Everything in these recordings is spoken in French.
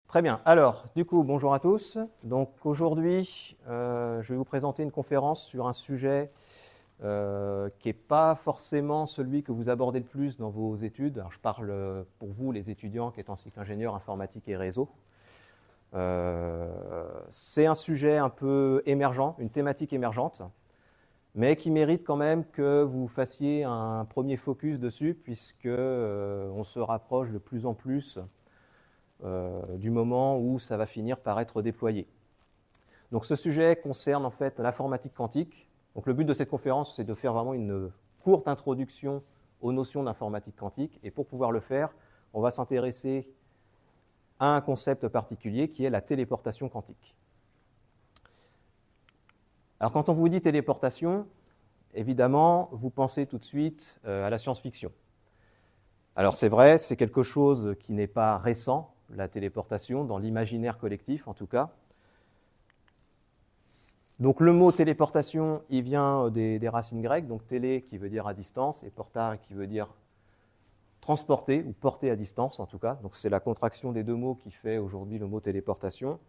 Très bien. Alors, du coup, bonjour à tous. Donc aujourd'hui, je vais vous présenter une conférence sur un sujet qui n'est pas forcément celui que vous abordez le plus dans vos études. Alors, je parle pour vous, les étudiants qui êtes en cycle ingénieur informatique et réseau. C'est un sujet un peu émergent, une thématique émergente, mais qui mérite quand même que vous fassiez un premier focus dessus, puisque on se rapproche de plus en plus du moment où ça va finir par être déployé. Donc ce sujet concerne en fait l'informatique quantique. Donc le but de cette conférence, c'est de faire vraiment une courte introduction aux notions d'informatique quantique. Et pour pouvoir le faire, on va s'intéresser à un concept particulier qui est la téléportation quantique. Alors quand on vous dit téléportation, évidemment, vous pensez tout de suite à la science-fiction. Alors c'est vrai, c'est quelque chose qui n'est pas récent, la téléportation, dans l'imaginaire collectif en tout cas. Donc le mot téléportation, il vient des racines grecques, donc télé qui veut dire à distance et portare qui veut dire transporter ou porter à distance en tout cas. Donc c'est la contraction des deux mots qui fait aujourd'hui le mot téléportation.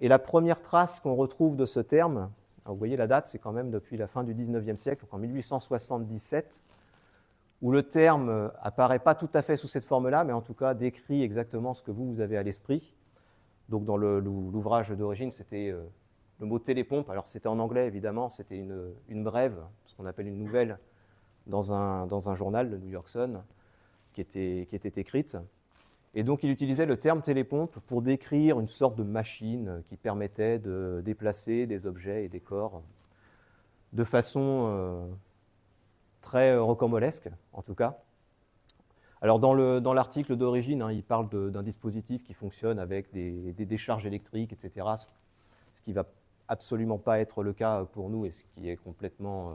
Et la première trace qu'on retrouve de ce terme, vous voyez la date, c'est quand même depuis la fin du 19e siècle, donc en 1877, où le terme apparaît pas tout à fait sous cette forme-là, mais en tout cas décrit exactement ce que vous avez à l'esprit. Donc dans l'ouvrage d'origine, c'était le mot télépompe. Alors c'était en anglais, évidemment, c'était une brève, ce qu'on appelle une nouvelle, dans un journal, le New York Sun, qui était écrite. Et donc il utilisait le terme télépompe pour décrire une sorte de machine qui permettait de déplacer des objets et des corps de façon très rocambolesque, en tout cas. Alors dans l'article d'origine, il parle d'un dispositif qui fonctionne avec des décharges électriques, etc., ce qui ne va absolument pas être le cas pour nous et ce qui est complètement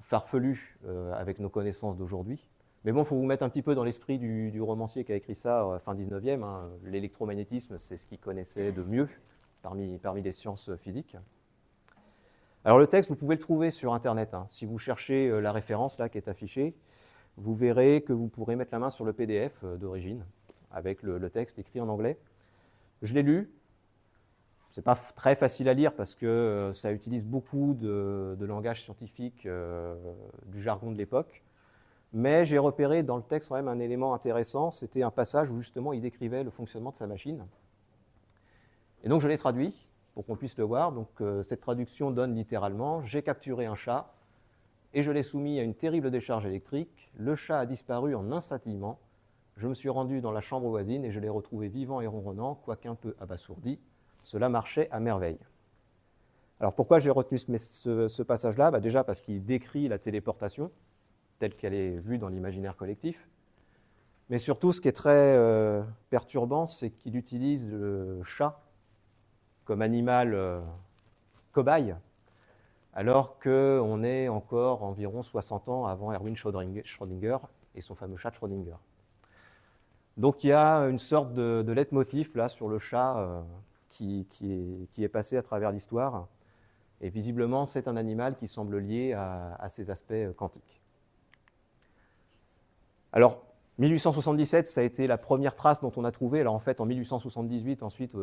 farfelu avec nos connaissances d'aujourd'hui. Mais bon, il faut vous mettre un petit peu dans l'esprit du romancier qui a écrit ça fin 19e. L'électromagnétisme, c'est ce qu'il connaissait de mieux parmi les sciences physiques. Alors le texte, vous pouvez le trouver sur Internet. Si vous cherchez la référence là qui est affichée, vous verrez que vous pourrez mettre la main sur le PDF d'origine avec le texte écrit en anglais. Je l'ai lu. Ce n'est pas très facile à lire parce que ça utilise beaucoup de langage scientifique, du jargon de l'époque. Mais j'ai repéré dans le texte quand même un élément intéressant. C'était un passage où justement il décrivait le fonctionnement de sa machine. Et donc je l'ai traduit pour qu'on puisse le voir. Donc cette traduction donne littéralement « J'ai capturé un chat et je l'ai soumis à une terrible décharge électrique. Le chat a disparu en un scintillement. Je me suis rendu dans la chambre voisine et je l'ai retrouvé vivant et ronronnant, quoiqu'un peu abasourdi. Cela marchait à merveille. » Alors pourquoi j'ai retenu ce passage-là ? Déjà parce qu'il décrit la téléportation telle qu'elle est vue dans l'imaginaire collectif. Mais surtout, ce qui est très perturbant, c'est qu'il utilise le chat comme animal cobaye, alors qu'on est encore environ 60 ans avant Erwin Schrödinger et son fameux chat de Schrödinger. Donc il y a une sorte de leitmotiv là sur le chat qui est passé à travers l'histoire. Et visiblement, c'est un animal qui semble lié à ces aspects quantiques. Alors, 1877, ça a été la première trace dont on a trouvé. Alors en fait, en 1878, ensuite,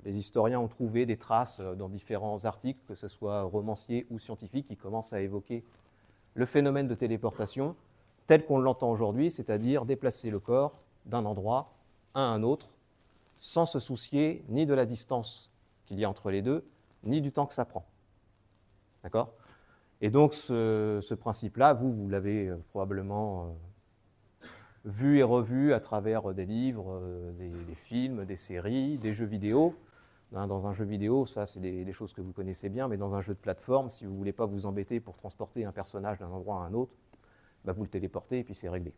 les historiens ont trouvé des traces dans différents articles, que ce soit romanciers ou scientifiques, qui commencent à évoquer le phénomène de téléportation tel qu'on l'entend aujourd'hui, c'est-à-dire déplacer le corps d'un endroit à un autre, sans se soucier ni de la distance qu'il y a entre les deux, ni du temps que ça prend. D'accord ? Et donc ce principe-là, vous l'avez probablement vu et revu à travers des livres, des films, des séries, des jeux vidéo. Dans un jeu vidéo, ça c'est des choses que vous connaissez bien, mais dans un jeu de plateforme, si vous ne voulez pas vous embêter pour transporter un personnage d'un endroit à un autre, vous le téléportez et puis c'est réglé.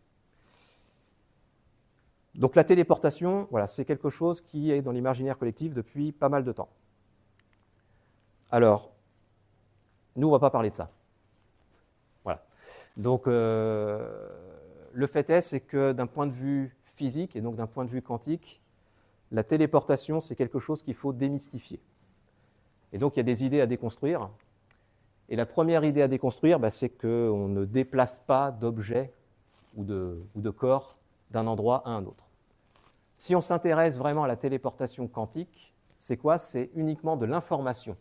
Donc la téléportation, voilà, c'est quelque chose qui est dans l'imaginaire collectif depuis pas mal de temps. Alors, nous, on ne va pas parler de ça. Voilà. Donc, le fait est, c'est que d'un point de vue physique et donc d'un point de vue quantique, la téléportation, c'est quelque chose qu'il faut démystifier. Et donc, il y a des idées à déconstruire. Et la première idée à déconstruire, c'est qu'on ne déplace pas d'objets ou de corps d'un endroit à un autre. Si on s'intéresse vraiment à la téléportation quantique, c'est quoi? C'est uniquement de l'information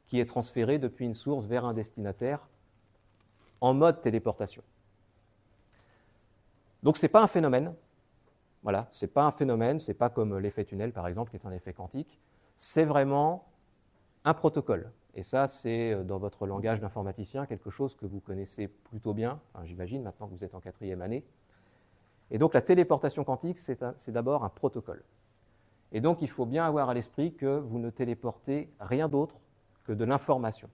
qui est transférée depuis une source vers un destinataire en mode téléportation. Donc ce n'est pas un phénomène. Voilà, ce n'est pas un phénomène, ce n'est pas comme l'effet tunnel par exemple, qui est un effet quantique. C'est vraiment un protocole. Et ça, c'est dans votre langage d'informaticien quelque chose que vous connaissez plutôt bien, enfin, j'imagine, maintenant que vous êtes en 4e année. Et donc la téléportation quantique, c'est d'abord un protocole. Et donc il faut bien avoir à l'esprit que vous ne téléportez rien d'autre que de l'information.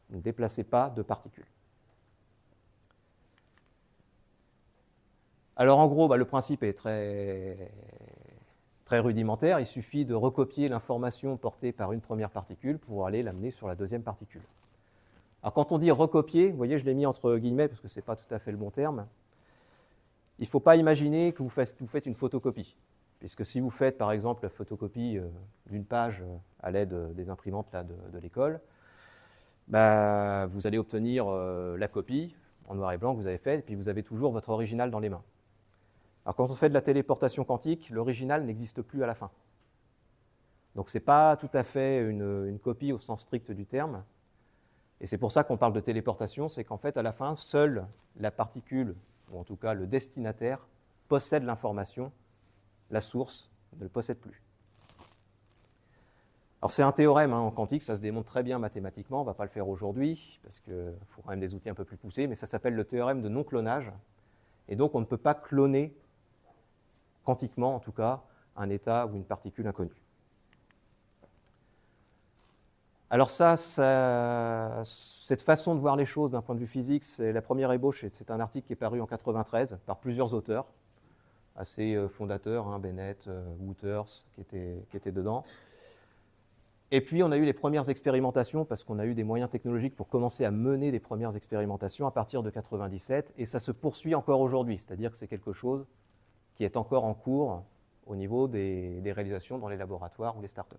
Vous ne déplacez pas de particules. Alors en gros, le principe est très rudimentaire. Il suffit de recopier l'information portée par une première particule pour aller l'amener sur la deuxième particule. Alors quand on dit recopier, vous voyez, je l'ai mis entre guillemets parce que ce n'est pas tout à fait le bon terme. Il ne faut pas imaginer que vous faites une photocopie. Puisque si vous faites par exemple la photocopie d'une page à l'aide des imprimantes là, de l'école, vous allez obtenir la copie en noir et blanc que vous avez faite, et puis vous avez toujours votre original dans les mains. Alors quand on fait de la téléportation quantique, l'original n'existe plus à la fin. Donc ce n'est pas tout à fait une copie au sens strict du terme. Et c'est pour ça qu'on parle de téléportation, c'est qu'en fait à la fin, seule la particule, ou en tout cas le destinataire, possède l'information, la source ne le possède plus. Alors c'est un théorème en quantique, ça se démontre très bien mathématiquement, on ne va pas le faire aujourd'hui, parce qu'il faut quand même des outils un peu plus poussés, mais ça s'appelle le théorème de non-clonage. Et donc on ne peut pas cloner, quantiquement en tout cas, un état ou une particule inconnue. Alors cette façon de voir les choses d'un point de vue physique, c'est la première ébauche, c'est un article qui est paru en 1993 par plusieurs auteurs, assez fondateurs, Bennett, Wouters, qui étaient dedans. Et puis on a eu les premières expérimentations, parce qu'on a eu des moyens technologiques pour commencer à mener des premières expérimentations à partir de 1997, et ça se poursuit encore aujourd'hui, c'est-à-dire que c'est quelque chose qui est encore en cours au niveau des réalisations dans les laboratoires ou les startups.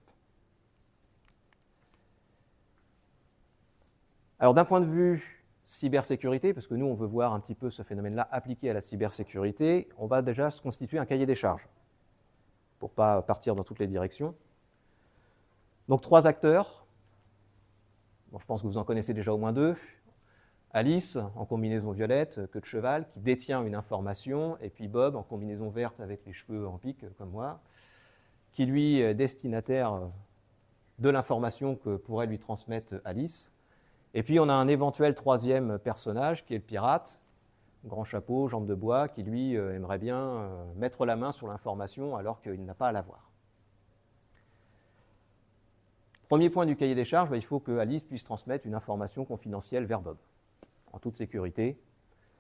Alors d'un point de vue cybersécurité, parce que nous on veut voir un petit peu ce phénomène-là appliqué à la cybersécurité, on va déjà se constituer un cahier des charges, pour ne pas partir dans toutes les directions. Donc 3 acteurs, bon, je pense que vous en connaissez déjà au moins 2. Alice, en combinaison violette, queue de cheval, qui détient une information, et puis Bob, en combinaison verte avec les cheveux en pique, comme moi, qui lui est destinataire de l'information que pourrait lui transmettre Alice. Et puis on a un éventuel 3e personnage, qui est le pirate, grand chapeau, jambe de bois, qui lui aimerait bien mettre la main sur l'information alors qu'il n'a pas à l'avoir. Premier point du cahier des charges, il faut que Alice puisse transmettre une information confidentielle vers Bob, en toute sécurité.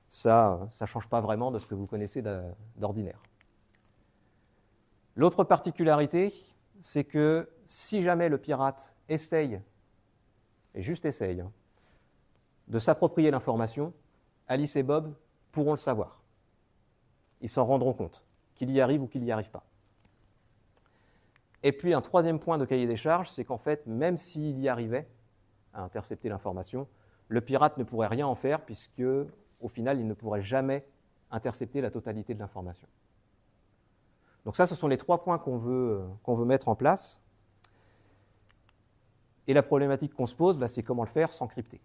Ça ne change pas vraiment de ce que vous connaissez d'ordinaire. L'autre particularité, c'est que si jamais le pirate essaye, et juste essaye, de s'approprier l'information, Alice et Bob pourront le savoir. Ils s'en rendront compte, qu'il y arrive ou qu'il n'y arrive pas. Et puis un 3e point de cahier des charges, c'est qu'en fait, même s'il y arrivait à intercepter l'information, le pirate ne pourrait rien en faire, puisque au final, il ne pourrait jamais intercepter la totalité de l'information. Donc ça, ce sont les 3 points qu'on veut mettre en place. Et la problématique qu'on se pose, c'est comment le faire sans crypter.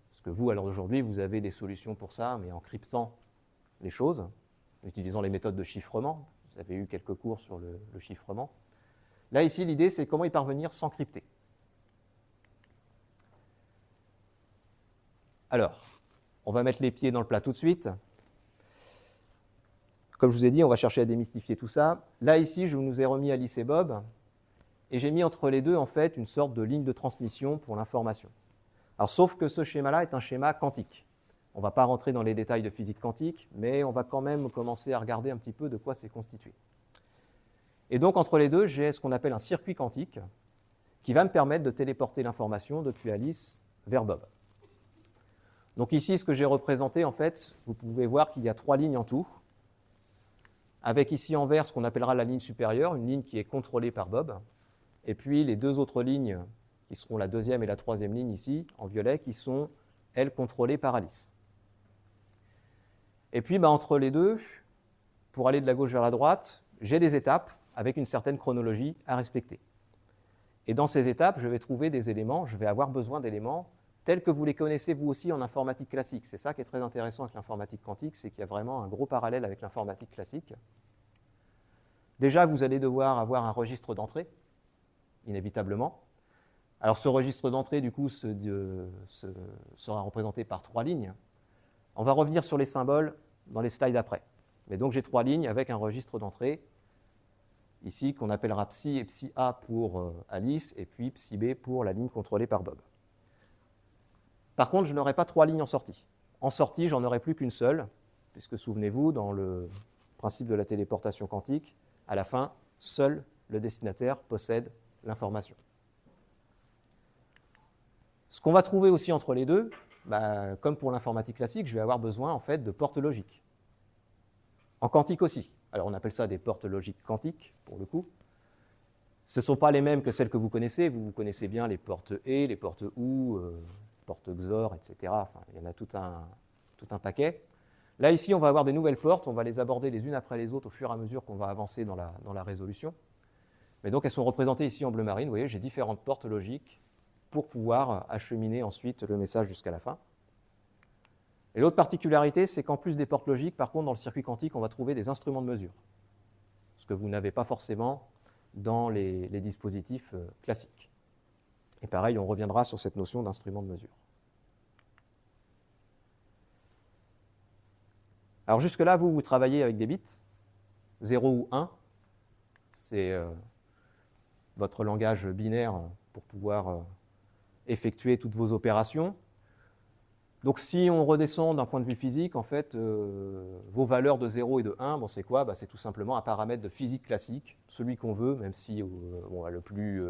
Parce que vous, à l'heure d'aujourd'hui, vous avez des solutions pour ça, mais en cryptant les choses, en utilisant les méthodes de chiffrement. Vous avez eu quelques cours sur le chiffrement. Là, ici, l'idée, c'est comment y parvenir sans crypter. Alors, on va mettre les pieds dans le plat tout de suite. Comme je vous ai dit, on va chercher à démystifier tout ça. Là, ici, je nous ai remis Alice et Bob, et j'ai mis entre les deux, en fait, une sorte de ligne de transmission pour l'information. Alors, sauf que ce schéma-là est un schéma quantique. On ne va pas rentrer dans les détails de physique quantique, mais on va quand même commencer à regarder un petit peu de quoi c'est constitué. Et donc, entre les deux, j'ai ce qu'on appelle un circuit quantique qui va me permettre de téléporter l'information depuis Alice vers Bob. Donc ici, ce que j'ai représenté, en fait, vous pouvez voir qu'il y a 3 lignes en tout, avec ici en vert ce qu'on appellera la ligne supérieure, une ligne qui est contrôlée par Bob, et puis les 2 autres lignes, qui seront la 2e et la 3e ligne ici, en violet, qui sont, elles, contrôlées par Alice. Et puis, entre les deux, pour aller de la gauche vers la droite, j'ai des étapes avec une certaine chronologie à respecter. Et dans ces étapes, je vais trouver des éléments, je vais avoir besoin d'éléments tels que vous les connaissez vous aussi en informatique classique. C'est ça qui est très intéressant avec l'informatique quantique, c'est qu'il y a vraiment un gros parallèle avec l'informatique classique. Déjà, vous allez devoir avoir un registre d'entrée, inévitablement. Alors ce registre d'entrée, du coup, sera représenté par 3 lignes. On va revenir sur les symboles dans les slides après. Mais donc j'ai 3 lignes avec un registre d'entrée, ici qu'on appellera Psi et Psi A pour Alice, et puis Psi B pour la ligne contrôlée par Bob. Par contre, je n'aurai pas 3 lignes en sortie. En sortie, j'en aurai plus qu'une seule, puisque souvenez-vous, dans le principe de la téléportation quantique, à la fin, seul le destinataire possède l'information. Ce qu'on va trouver aussi entre les deux, comme pour l'informatique classique, je vais avoir besoin en fait de portes logiques. En quantique aussi. Alors on appelle ça des portes logiques quantiques, pour le coup. Ce ne sont pas les mêmes que celles que vous connaissez. Vous connaissez bien les portes et, les portes ou, portes XOR, etc. Enfin, il y en a tout un paquet. Là, ici, on va avoir des nouvelles portes. On va les aborder les unes après les autres au fur et à mesure qu'on va avancer dans la résolution. Mais donc, elles sont représentées ici en bleu marine. Vous voyez, j'ai différentes portes logiques pour pouvoir acheminer ensuite le message jusqu'à la fin. Et l'autre particularité, c'est qu'en plus des portes logiques, par contre, dans le circuit quantique, on va trouver des instruments de mesure, ce que vous n'avez pas forcément dans les dispositifs classiques. Et pareil, on reviendra sur cette notion d'instrument de mesure. Alors jusque-là, vous travaillez avec des bits, 0 ou 1. C'est votre langage binaire pour pouvoir effectuer toutes vos opérations. Donc si on redescend d'un point de vue physique, en fait, vos valeurs de 0 et de 1, c'est quoi? C'est tout simplement un paramètre de physique classique, celui qu'on veut, même si le plus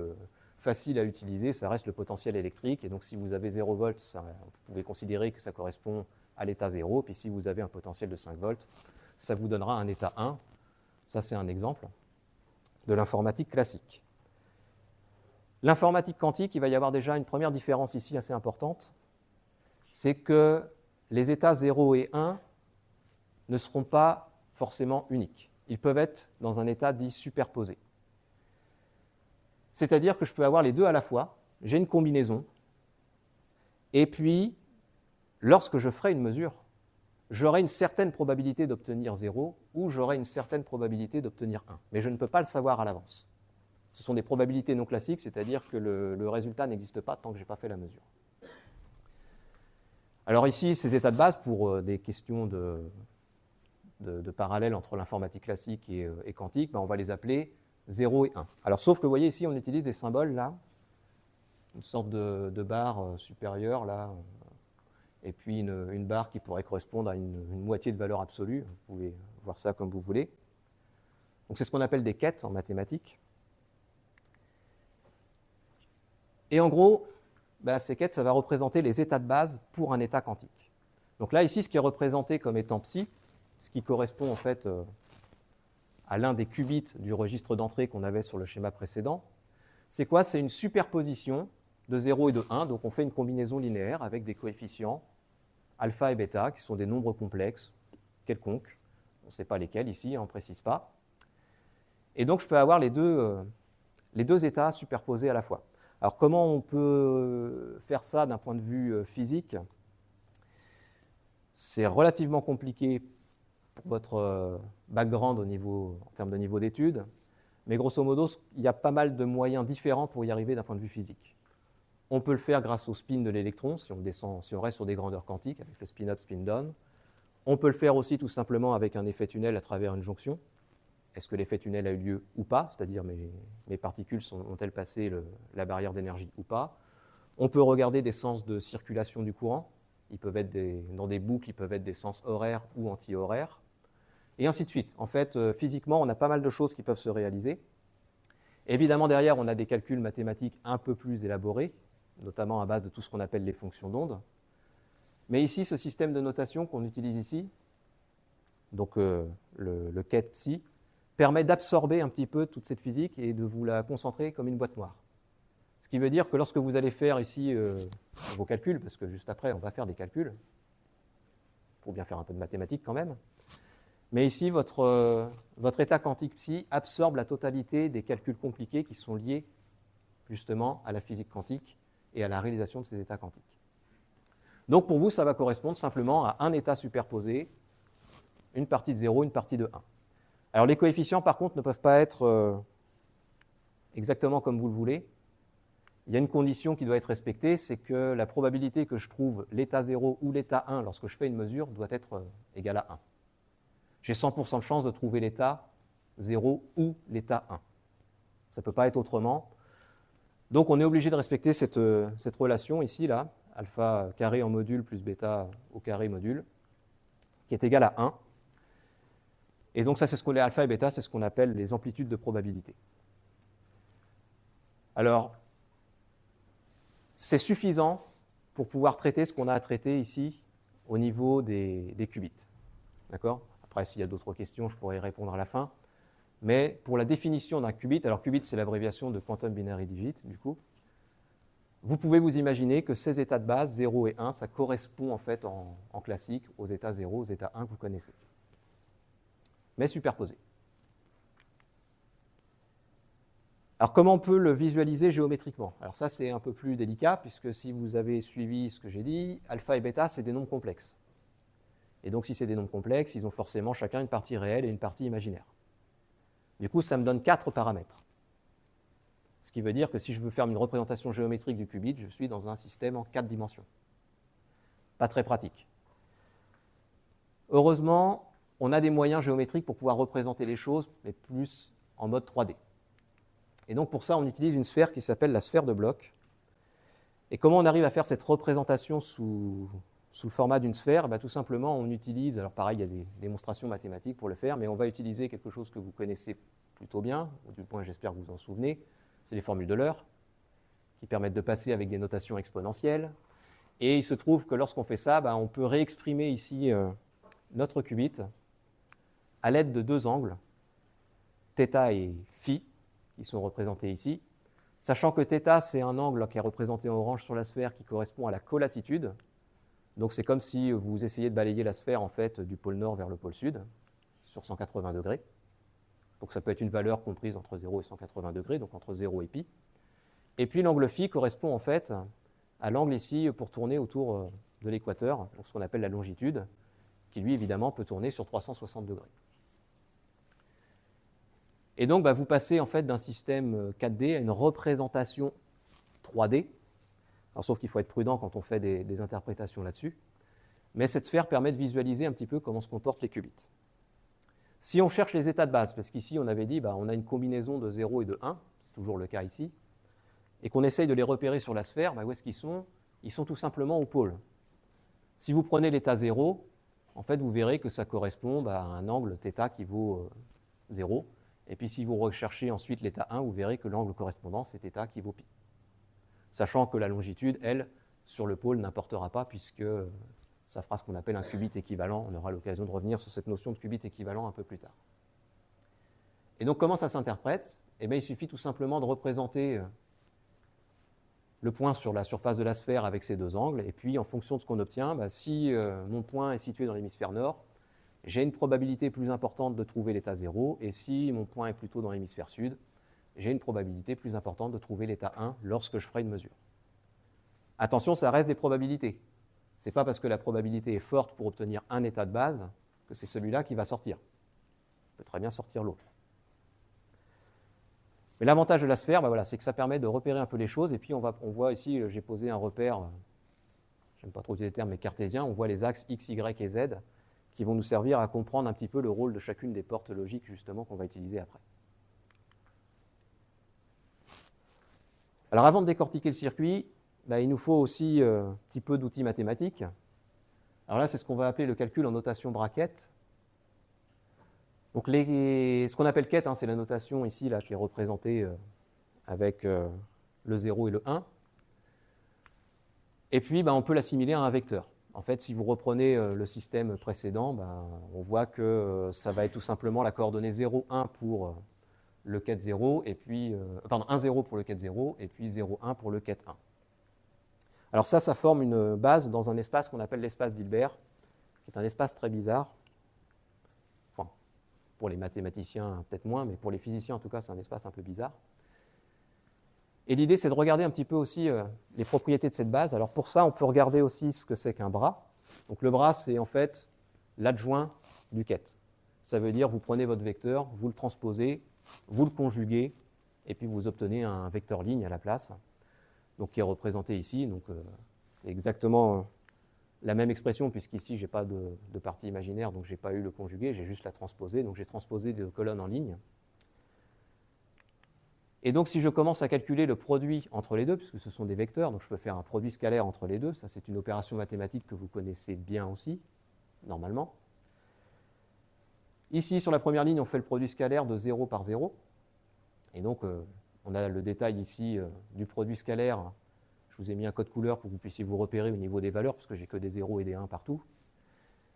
facile à utiliser, ça reste le potentiel électrique. Et donc si vous avez 0 volts, vous pouvez considérer que ça correspond à l'état 0. Puis si vous avez un potentiel de 5 volts, ça vous donnera un état 1. Ça, c'est un exemple de l'informatique classique. L'informatique quantique, il va y avoir déjà une première différence ici assez importante. C'est que les états 0 et 1 ne seront pas forcément uniques. Ils peuvent être dans un état dit superposé. C'est-à-dire que je peux avoir les deux à la fois, j'ai une combinaison, et puis, lorsque je ferai une mesure, j'aurai une certaine probabilité d'obtenir 0 ou j'aurai une certaine probabilité d'obtenir 1. Mais je ne peux pas le savoir à l'avance. Ce sont des probabilités non classiques, c'est-à-dire que le résultat n'existe pas tant que je n'ai pas fait la mesure. Alors ici, ces états de base, pour des questions de parallèle entre l'informatique classique et quantique, on va les appeler 0 et 1. Alors sauf que vous voyez ici, on utilise des symboles là, une sorte de barre supérieure là, et puis une barre qui pourrait correspondre à une moitié de valeur absolue. Vous pouvez voir ça comme vous voulez. Donc c'est ce qu'on appelle des quêtes en mathématiques. Et en gros, ces quêtes, ça va représenter les états de base pour un état quantique. Donc là, ici, ce qui est représenté comme étant psi, ce qui correspond en fait à l'un des qubits du registre d'entrée qu'on avait sur le schéma précédent, c'est quoi? C'est une superposition de 0 et de 1. Donc on fait une combinaison linéaire avec des coefficients alpha et bêta, qui sont des nombres complexes, quelconques. On ne sait pas lesquels ici, on ne précise pas. Et donc je peux avoir les deux états superposés à la fois. Alors comment on peut faire ça d'un point de vue physique? C'est relativement compliqué pour votre background en termes de niveau d'études, mais grosso modo, il y a pas mal de moyens différents pour y arriver d'un point de vue physique. On peut le faire grâce au spin de l'électron, si on reste sur des grandeurs quantiques, avec le spin-up, spin-down. On peut le faire aussi tout simplement avec un effet tunnel à travers une jonction. Est-ce que l'effet tunnel a eu lieu ou pas? C'est-à-dire mes particules ont-elles passé la barrière d'énergie ou pas? On peut regarder des sens de circulation du courant. Ils peuvent être dans des boucles, ils peuvent être des sens horaires ou anti-horaires. Et ainsi de suite. En fait, physiquement, on a pas mal de choses qui peuvent se réaliser. Évidemment, derrière, on a des calculs mathématiques un peu plus élaborés, notamment à base de tout ce qu'on appelle les fonctions d'onde. Mais ici, ce système de notation qu'on utilise ici, donc le ket psi, permet d'absorber un petit peu toute cette physique et de vous la concentrer comme une boîte noire. Ce qui veut dire que lorsque vous allez faire ici vos calculs, parce que juste après, on va faire des calculs, il faut bien faire un peu de mathématiques quand même, Mais ici, votre état quantique psi absorbe la totalité des calculs compliqués qui sont liés justement à la physique quantique et à la réalisation de ces états quantiques. Donc pour vous, ça va correspondre simplement à un état superposé, une partie de 0, une partie de 1. Alors les coefficients, par contre, ne peuvent pas être exactement comme vous le voulez. Il y a une condition qui doit être respectée, c'est que la probabilité que je trouve l'état 0 ou l'état 1 lorsque je fais une mesure doit être égale à 1. J'ai 100% de chance de trouver l'état 0 ou l'état 1. Ça ne peut pas être autrement. Donc on est obligé de respecter cette relation ici, là, alpha carré en module plus bêta au carré module, qui est égal à 1. Et donc ça, c'est ce qu'on est alpha et bêta, c'est ce qu'on appelle les amplitudes de probabilité. Alors, c'est suffisant pour pouvoir traiter ce qu'on a à traiter ici au niveau des qubits. D'accord ? Après, s'il y a d'autres questions, je pourrais y répondre à la fin. Mais pour la définition d'un qubit, alors qubit, c'est l'abréviation de Quantum Binary Digit, du coup, vous pouvez vous imaginer que ces états de base, 0 et 1, ça correspond en fait en classique aux états 0, aux états 1 que vous connaissez, mais superposés. Alors comment on peut le visualiser géométriquement? Alors ça, c'est un peu plus délicat, puisque si vous avez suivi ce que j'ai dit, alpha et bêta, c'est des nombres complexes. Et donc si c'est des nombres complexes, ils ont forcément chacun une partie réelle et une partie imaginaire. Du coup, ça me donne 4 paramètres. Ce qui veut dire que si je veux faire une représentation géométrique du qubit, je suis dans un système en 4 dimensions. Pas très pratique. Heureusement, on a des moyens géométriques pour pouvoir représenter les choses, mais plus en mode 3D. Et donc pour ça, on utilise une sphère qui s'appelle la sphère de Bloch. Et comment on arrive à faire cette représentation sous le format d'une sphère? Tout simplement, on utilise, alors pareil, il y a des démonstrations mathématiques pour le faire, mais on va utiliser quelque chose que vous connaissez plutôt bien, ou du moins j'espère que vous en souvenez, c'est les formules d'Euler, qui permettent de passer avec des notations exponentielles. Et il se trouve que lorsqu'on fait ça, on peut réexprimer ici notre qubit à l'aide de deux angles, θ et φ, qui sont représentés ici, sachant que θ, c'est un angle qui est représenté en orange sur la sphère qui correspond à la colatitude. Donc c'est comme si vous essayez de balayer la sphère en fait, du pôle nord vers le pôle sud, sur 180 degrés. Donc ça peut être une valeur comprise entre 0 et 180 degrés, donc entre 0 et π. Et puis l'angle φ correspond en fait à l'angle ici pour tourner autour de l'équateur, donc ce qu'on appelle la longitude, qui lui évidemment peut tourner sur 360 degrés. Et donc vous passez en fait d'un système 4D à une représentation 3D. Alors, sauf qu'il faut être prudent quand on fait des interprétations là-dessus. Mais cette sphère permet de visualiser un petit peu comment se comportent les qubits. Si on cherche les états de base, parce qu'ici on avait dit on a une combinaison de 0 et de 1, c'est toujours le cas ici, et qu'on essaye de les repérer sur la sphère, où est-ce qu'ils sont? Ils sont tout simplement au pôle. Si vous prenez l'état 0, en fait vous verrez que ça correspond à un angle θ qui vaut 0. Et puis si vous recherchez ensuite l'état 1, vous verrez que l'angle correspondant c'est θ qui vaut π. Sachant que la longitude, elle, sur le pôle, n'importera pas, puisque ça fera ce qu'on appelle un qubit équivalent. On aura l'occasion de revenir sur cette notion de qubit équivalent un peu plus tard. Et donc, comment ça s'interprète? Il suffit tout simplement de représenter le point sur la surface de la sphère avec ces deux angles, et puis en fonction de ce qu'on obtient, si mon point est situé dans l'hémisphère nord, j'ai une probabilité plus importante de trouver l'état 0, et si mon point est plutôt dans l'hémisphère sud, j'ai une probabilité plus importante de trouver l'état 1 lorsque je ferai une mesure. Attention, ça reste des probabilités. Ce n'est pas parce que la probabilité est forte pour obtenir un état de base que c'est celui-là qui va sortir. Il peut très bien sortir l'autre. Mais l'avantage de la sphère, c'est que ça permet de repérer un peu les choses. Et puis on voit ici, j'ai posé un repère, j'aime pas trop utiliser les termes, mais cartésien. On voit les axes x, y et z qui vont nous servir à comprendre un petit peu le rôle de chacune des portes logiques justement qu'on va utiliser après. Alors avant de décortiquer le circuit, il nous faut aussi un petit peu d'outils mathématiques. Alors là, c'est ce qu'on va appeler le calcul en notation bracket. Donc ce qu'on appelle ket, c'est la notation ici là, qui est représentée avec le 0 et le 1. Et puis, on peut l'assimiler à un vecteur. En fait, si vous reprenez le système précédent, on voit que ça va être tout simplement la coordonnée 0, 1 pour le ket 0, et puis, 1, 0 pour le ket 0, et puis 0, 1 pour le ket 1. Alors ça forme une base dans un espace qu'on appelle l'espace d'Hilbert, qui est un espace très bizarre. Enfin, Pour les mathématiciens, peut-être moins, mais pour les physiciens, en tout cas, c'est un espace un peu bizarre. Et l'idée, c'est de regarder un petit peu aussi les propriétés de cette base. Alors pour ça, on peut regarder aussi ce que c'est qu'un bras. Donc le bras, c'est en fait l'adjoint du ket. Ça veut dire, vous prenez votre vecteur, vous le transposez, vous le conjuguez, et puis vous obtenez un vecteur ligne à la place, donc qui est représenté ici. Donc c'est exactement la même expression, puisqu'ici, je n'ai pas de partie imaginaire, donc je n'ai pas eu le conjugué, j'ai juste la transposée. Donc j'ai transposé des colonnes en ligne. Et donc si je commence à calculer le produit entre les deux, puisque ce sont des vecteurs, donc je peux faire un produit scalaire entre les deux, ça c'est une opération mathématique que vous connaissez bien aussi, normalement. Ici, sur la première ligne, on fait le produit scalaire de 0 par 0. Et donc, on a le détail ici du produit scalaire. Je vous ai mis un code couleur pour que vous puissiez vous repérer au niveau des valeurs, parce que j'ai que des 0 et des 1 partout.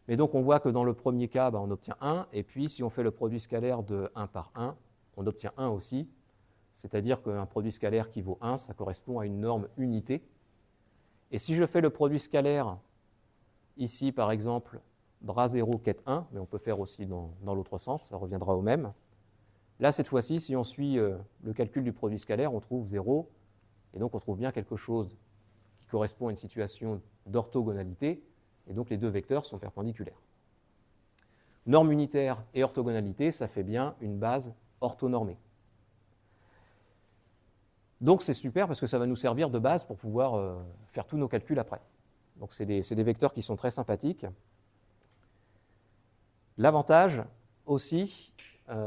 Mais donc, on voit que dans le premier cas, on obtient 1. Et puis, si on fait le produit scalaire de 1 par 1, on obtient 1 aussi. C'est-à-dire qu'un produit scalaire qui vaut 1, ça correspond à une norme unité. Et si je fais le produit scalaire, ici, par exemple, bras 0, ket 1, mais on peut faire aussi dans l'autre sens, ça reviendra au même. Là, cette fois-ci, si on suit le calcul du produit scalaire, on trouve 0, et donc on trouve bien quelque chose qui correspond à une situation d'orthogonalité, et donc les deux vecteurs sont perpendiculaires. Norme unitaire et orthogonalité, ça fait bien une base orthonormée. Donc c'est super parce que ça va nous servir de base pour pouvoir faire tous nos calculs après. Donc c'est des vecteurs qui sont très sympathiques. L'avantage aussi,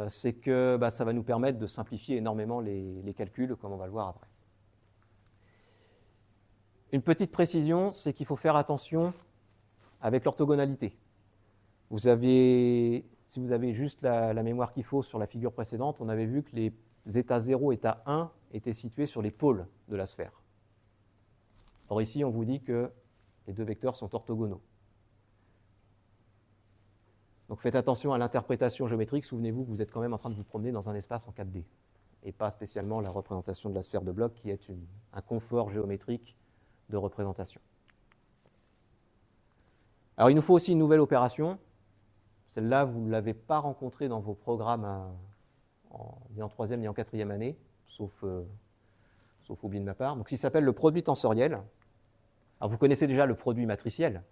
c'est que ça va nous permettre de simplifier énormément les calculs, comme on va le voir après. Une petite précision, c'est qu'il faut faire attention avec l'orthogonalité. Si vous avez juste la mémoire qu'il faut sur la figure précédente, on avait vu que les états 0 et état 1 étaient situés sur les pôles de la sphère. Or ici, on vous dit que les deux vecteurs sont orthogonaux. Donc faites attention à l'interprétation géométrique. Souvenez-vous que vous êtes quand même en train de vous promener dans un espace en 4D, et pas spécialement la représentation de la sphère de bloc, qui est un confort géométrique de représentation. Alors il nous faut aussi une nouvelle opération. Celle-là, vous ne l'avez pas rencontrée dans vos programmes ni en troisième ni en quatrième année, sauf oubli de ma part. Donc il s'appelle le produit tensoriel. Alors vous connaissez déjà le produit matriciel.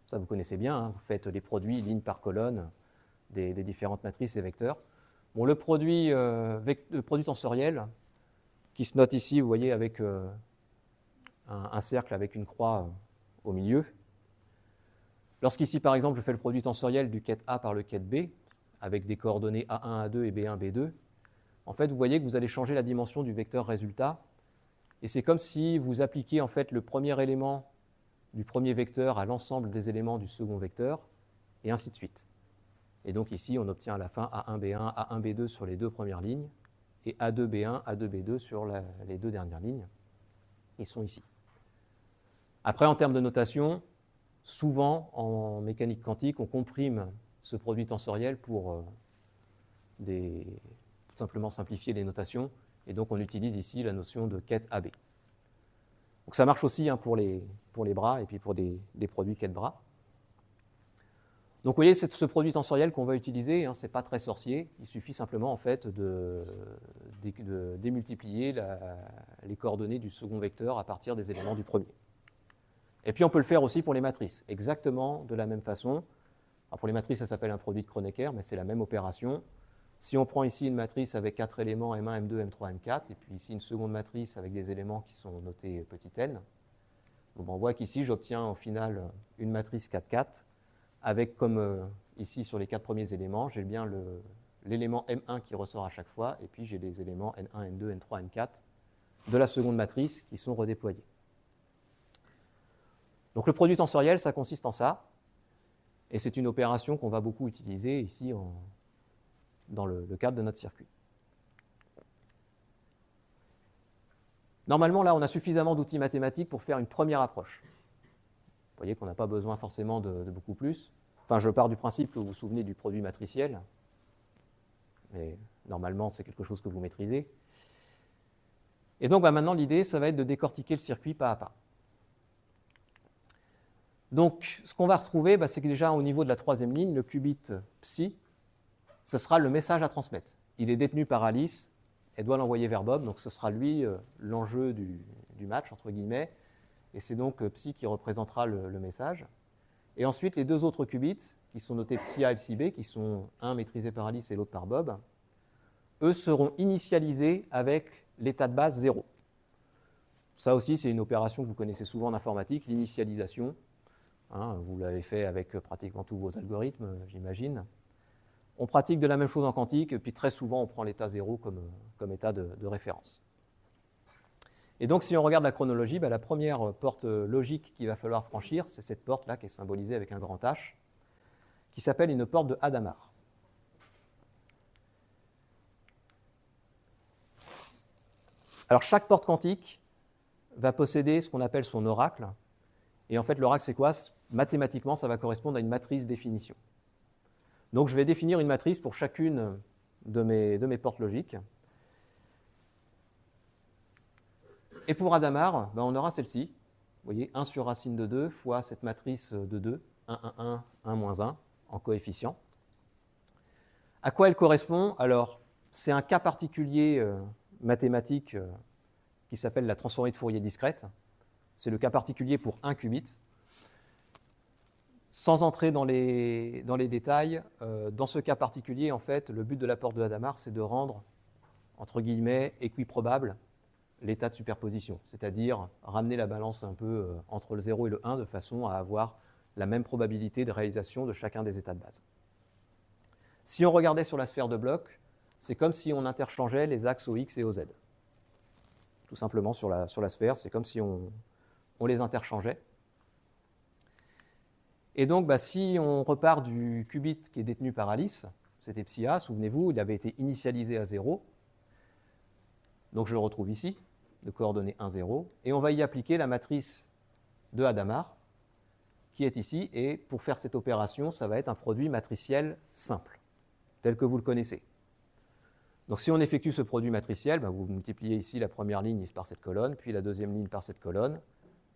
Ça, vous connaissez bien, hein. Vous faites les produits ligne par colonne des différentes matrices et vecteurs. Bon, le produit tensoriel, qui se note ici, vous voyez, avec un cercle avec une croix au milieu. Lorsqu'ici, par exemple, je fais le produit tensoriel du ket A par le ket B, avec des coordonnées A1, A2 et B1, B2, en fait, vous voyez que vous allez changer la dimension du vecteur résultat. Et c'est comme si vous appliquiez en fait le premier élément du premier vecteur à l'ensemble des éléments du second vecteur, et ainsi de suite. Et donc ici, on obtient à la fin A1B1, A1B2 sur les deux premières lignes, et A2B1, A2B2 sur les deux dernières lignes. Ils sont ici. Après, en termes de notation, souvent, en mécanique quantique, on comprime ce produit tensoriel pour tout simplement simplifier les notations, et donc on utilise ici la notion de ket AB. Donc ça marche aussi pour les bras et puis pour des produits ket bras. Donc vous voyez, ce produit tensoriel qu'on va utiliser, ce n'est pas très sorcier, il suffit simplement en fait de démultiplier les coordonnées du second vecteur à partir des éléments du premier. Et puis on peut le faire aussi pour les matrices, exactement de la même façon. Alors pour les matrices, ça s'appelle un produit de Kronecker, mais c'est la même opération. Si on prend ici une matrice avec 4 éléments, M1, M2, M3, M4, et puis ici une seconde matrice avec des éléments qui sont notés petit n, on voit qu'ici j'obtiens au final une matrice 4, 4, avec comme ici sur les 4 premiers éléments, j'ai bien l'élément M1 qui ressort à chaque fois, et puis j'ai les éléments N1, N2, N3, N4 de la seconde matrice qui sont redéployés. Donc le produit tensoriel, ça consiste en ça, et c'est une opération qu'on va beaucoup utiliser ici dans le cadre de notre circuit. Normalement, là, on a suffisamment d'outils mathématiques pour faire une première approche. Vous voyez qu'on n'a pas besoin forcément de beaucoup plus. Enfin, je pars du principe que vous vous souvenez du produit matriciel, mais normalement, c'est quelque chose que vous maîtrisez. Et donc, maintenant, l'idée, ça va être de décortiquer le circuit pas à pas. Donc, ce qu'on va retrouver, c'est que déjà, au niveau de la troisième ligne, le qubit psi, ce sera le message à transmettre. Il est détenu par Alice, elle doit l'envoyer vers Bob, donc ce sera lui l'enjeu du match, entre guillemets, et c'est donc psi qui représentera le message. Et ensuite, les deux autres qubits, qui sont notés psi A et psi B, qui sont un maîtrisé par Alice et l'autre par Bob, eux seront initialisés avec l'état de base 0. Ça aussi, c'est une opération que vous connaissez souvent en informatique, l'initialisation. Hein, vous l'avez fait avec pratiquement tous vos algorithmes, j'imagine. On pratique de la même chose en quantique, et puis très souvent, on prend l'état 0 comme état de référence. Et donc, si on regarde la chronologie, la première porte logique qu'il va falloir franchir, c'est cette porte-là qui est symbolisée avec un grand H, qui s'appelle une porte de Hadamard. Alors, chaque porte quantique va posséder ce qu'on appelle son oracle. Et en fait, l'oracle, c'est quoi? Mathématiquement, ça va correspondre à une matrice définition. Donc, je vais définir une matrice pour chacune de mes portes logiques. Et pour Hadamard, on aura celle-ci. Vous voyez, 1 sur racine de 2 fois cette matrice de 2, 1, 1, 1, 1, moins 1, en coefficient. À quoi elle correspond? Alors, c'est un cas particulier mathématique qui s'appelle la transformée de Fourier discrète. C'est le cas particulier pour un qubit. Sans entrer dans les détails, dans ce cas particulier, en fait, le but de la porte de Hadamard, c'est de rendre, entre guillemets, équiprobable l'état de superposition, c'est-à-dire ramener la balance un peu entre le 0 et le 1 de façon à avoir la même probabilité de réalisation de chacun des états de base. Si on regardait sur la sphère de bloc, c'est comme si on interchangeait les axes au X et au Z. Tout simplement sur la sphère, c'est comme si on les interchangeait. Et donc, si on repart du qubit qui est détenu par Alice, c'était psi A, souvenez-vous, il avait été initialisé à 0. Donc je le retrouve ici, de coordonnées 1, 0. Et on va y appliquer la matrice de Hadamard, qui est ici. Et pour faire cette opération, ça va être un produit matriciel simple, tel que vous le connaissez. Donc si on effectue ce produit matriciel, vous multipliez ici la première ligne par cette colonne, puis la deuxième ligne par cette colonne,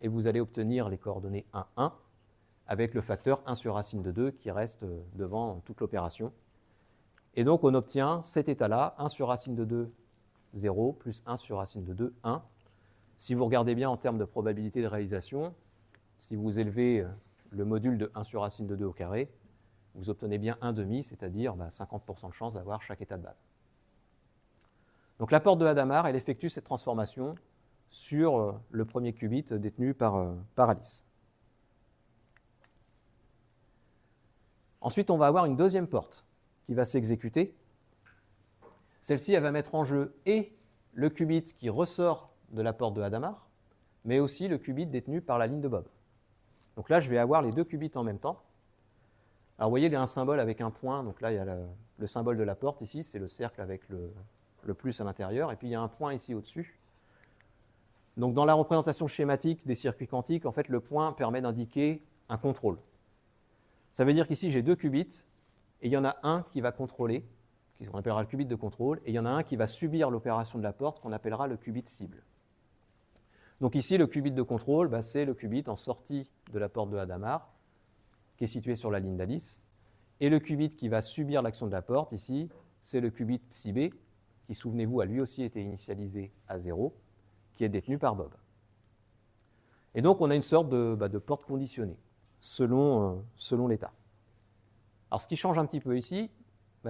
et vous allez obtenir les coordonnées 1, 1, avec le facteur 1 sur racine de 2 qui reste devant toute l'opération. Et donc on obtient cet état-là, 1 sur racine de 2, 0, plus 1 sur racine de 2, 1. Si vous regardez bien en termes de probabilité de réalisation, si vous élevez le module de 1 sur racine de 2 au carré, vous obtenez bien 1,5, c'est-à-dire 50% de chance d'avoir chaque état de base. Donc la porte de Hadamard, elle effectue cette transformation sur le premier qubit détenu par Alice. Ensuite, on va avoir une deuxième porte qui va s'exécuter. Celle-ci, elle va mettre en jeu et le qubit qui ressort de la porte de Hadamard, mais aussi le qubit détenu par la ligne de Bob. Donc là, je vais avoir les deux qubits en même temps. Alors vous voyez, il y a un symbole avec un point. Donc là, il y a le symbole de la porte ici, c'est le cercle avec le plus à l'intérieur. Et puis il y a un point ici au-dessus. Donc dans la représentation schématique des circuits quantiques, en fait, le point permet d'indiquer un contrôle. Ça veut dire qu'ici, j'ai deux qubits, et il y en a un qui va contrôler, qu'on appellera le qubit de contrôle, et il y en a un qui va subir l'opération de la porte, qu'on appellera le qubit cible. Donc ici, le qubit de contrôle, c'est le qubit en sortie de la porte de Hadamard, qui est situé sur la ligne d'Alice, et le qubit qui va subir l'action de la porte, ici, c'est le qubit psi B, qui, souvenez-vous, a lui aussi été initialisé à 0, qui est détenu par Bob. Et donc, on a une sorte de porte conditionnée, selon l'état. Alors, ce qui change un petit peu ici,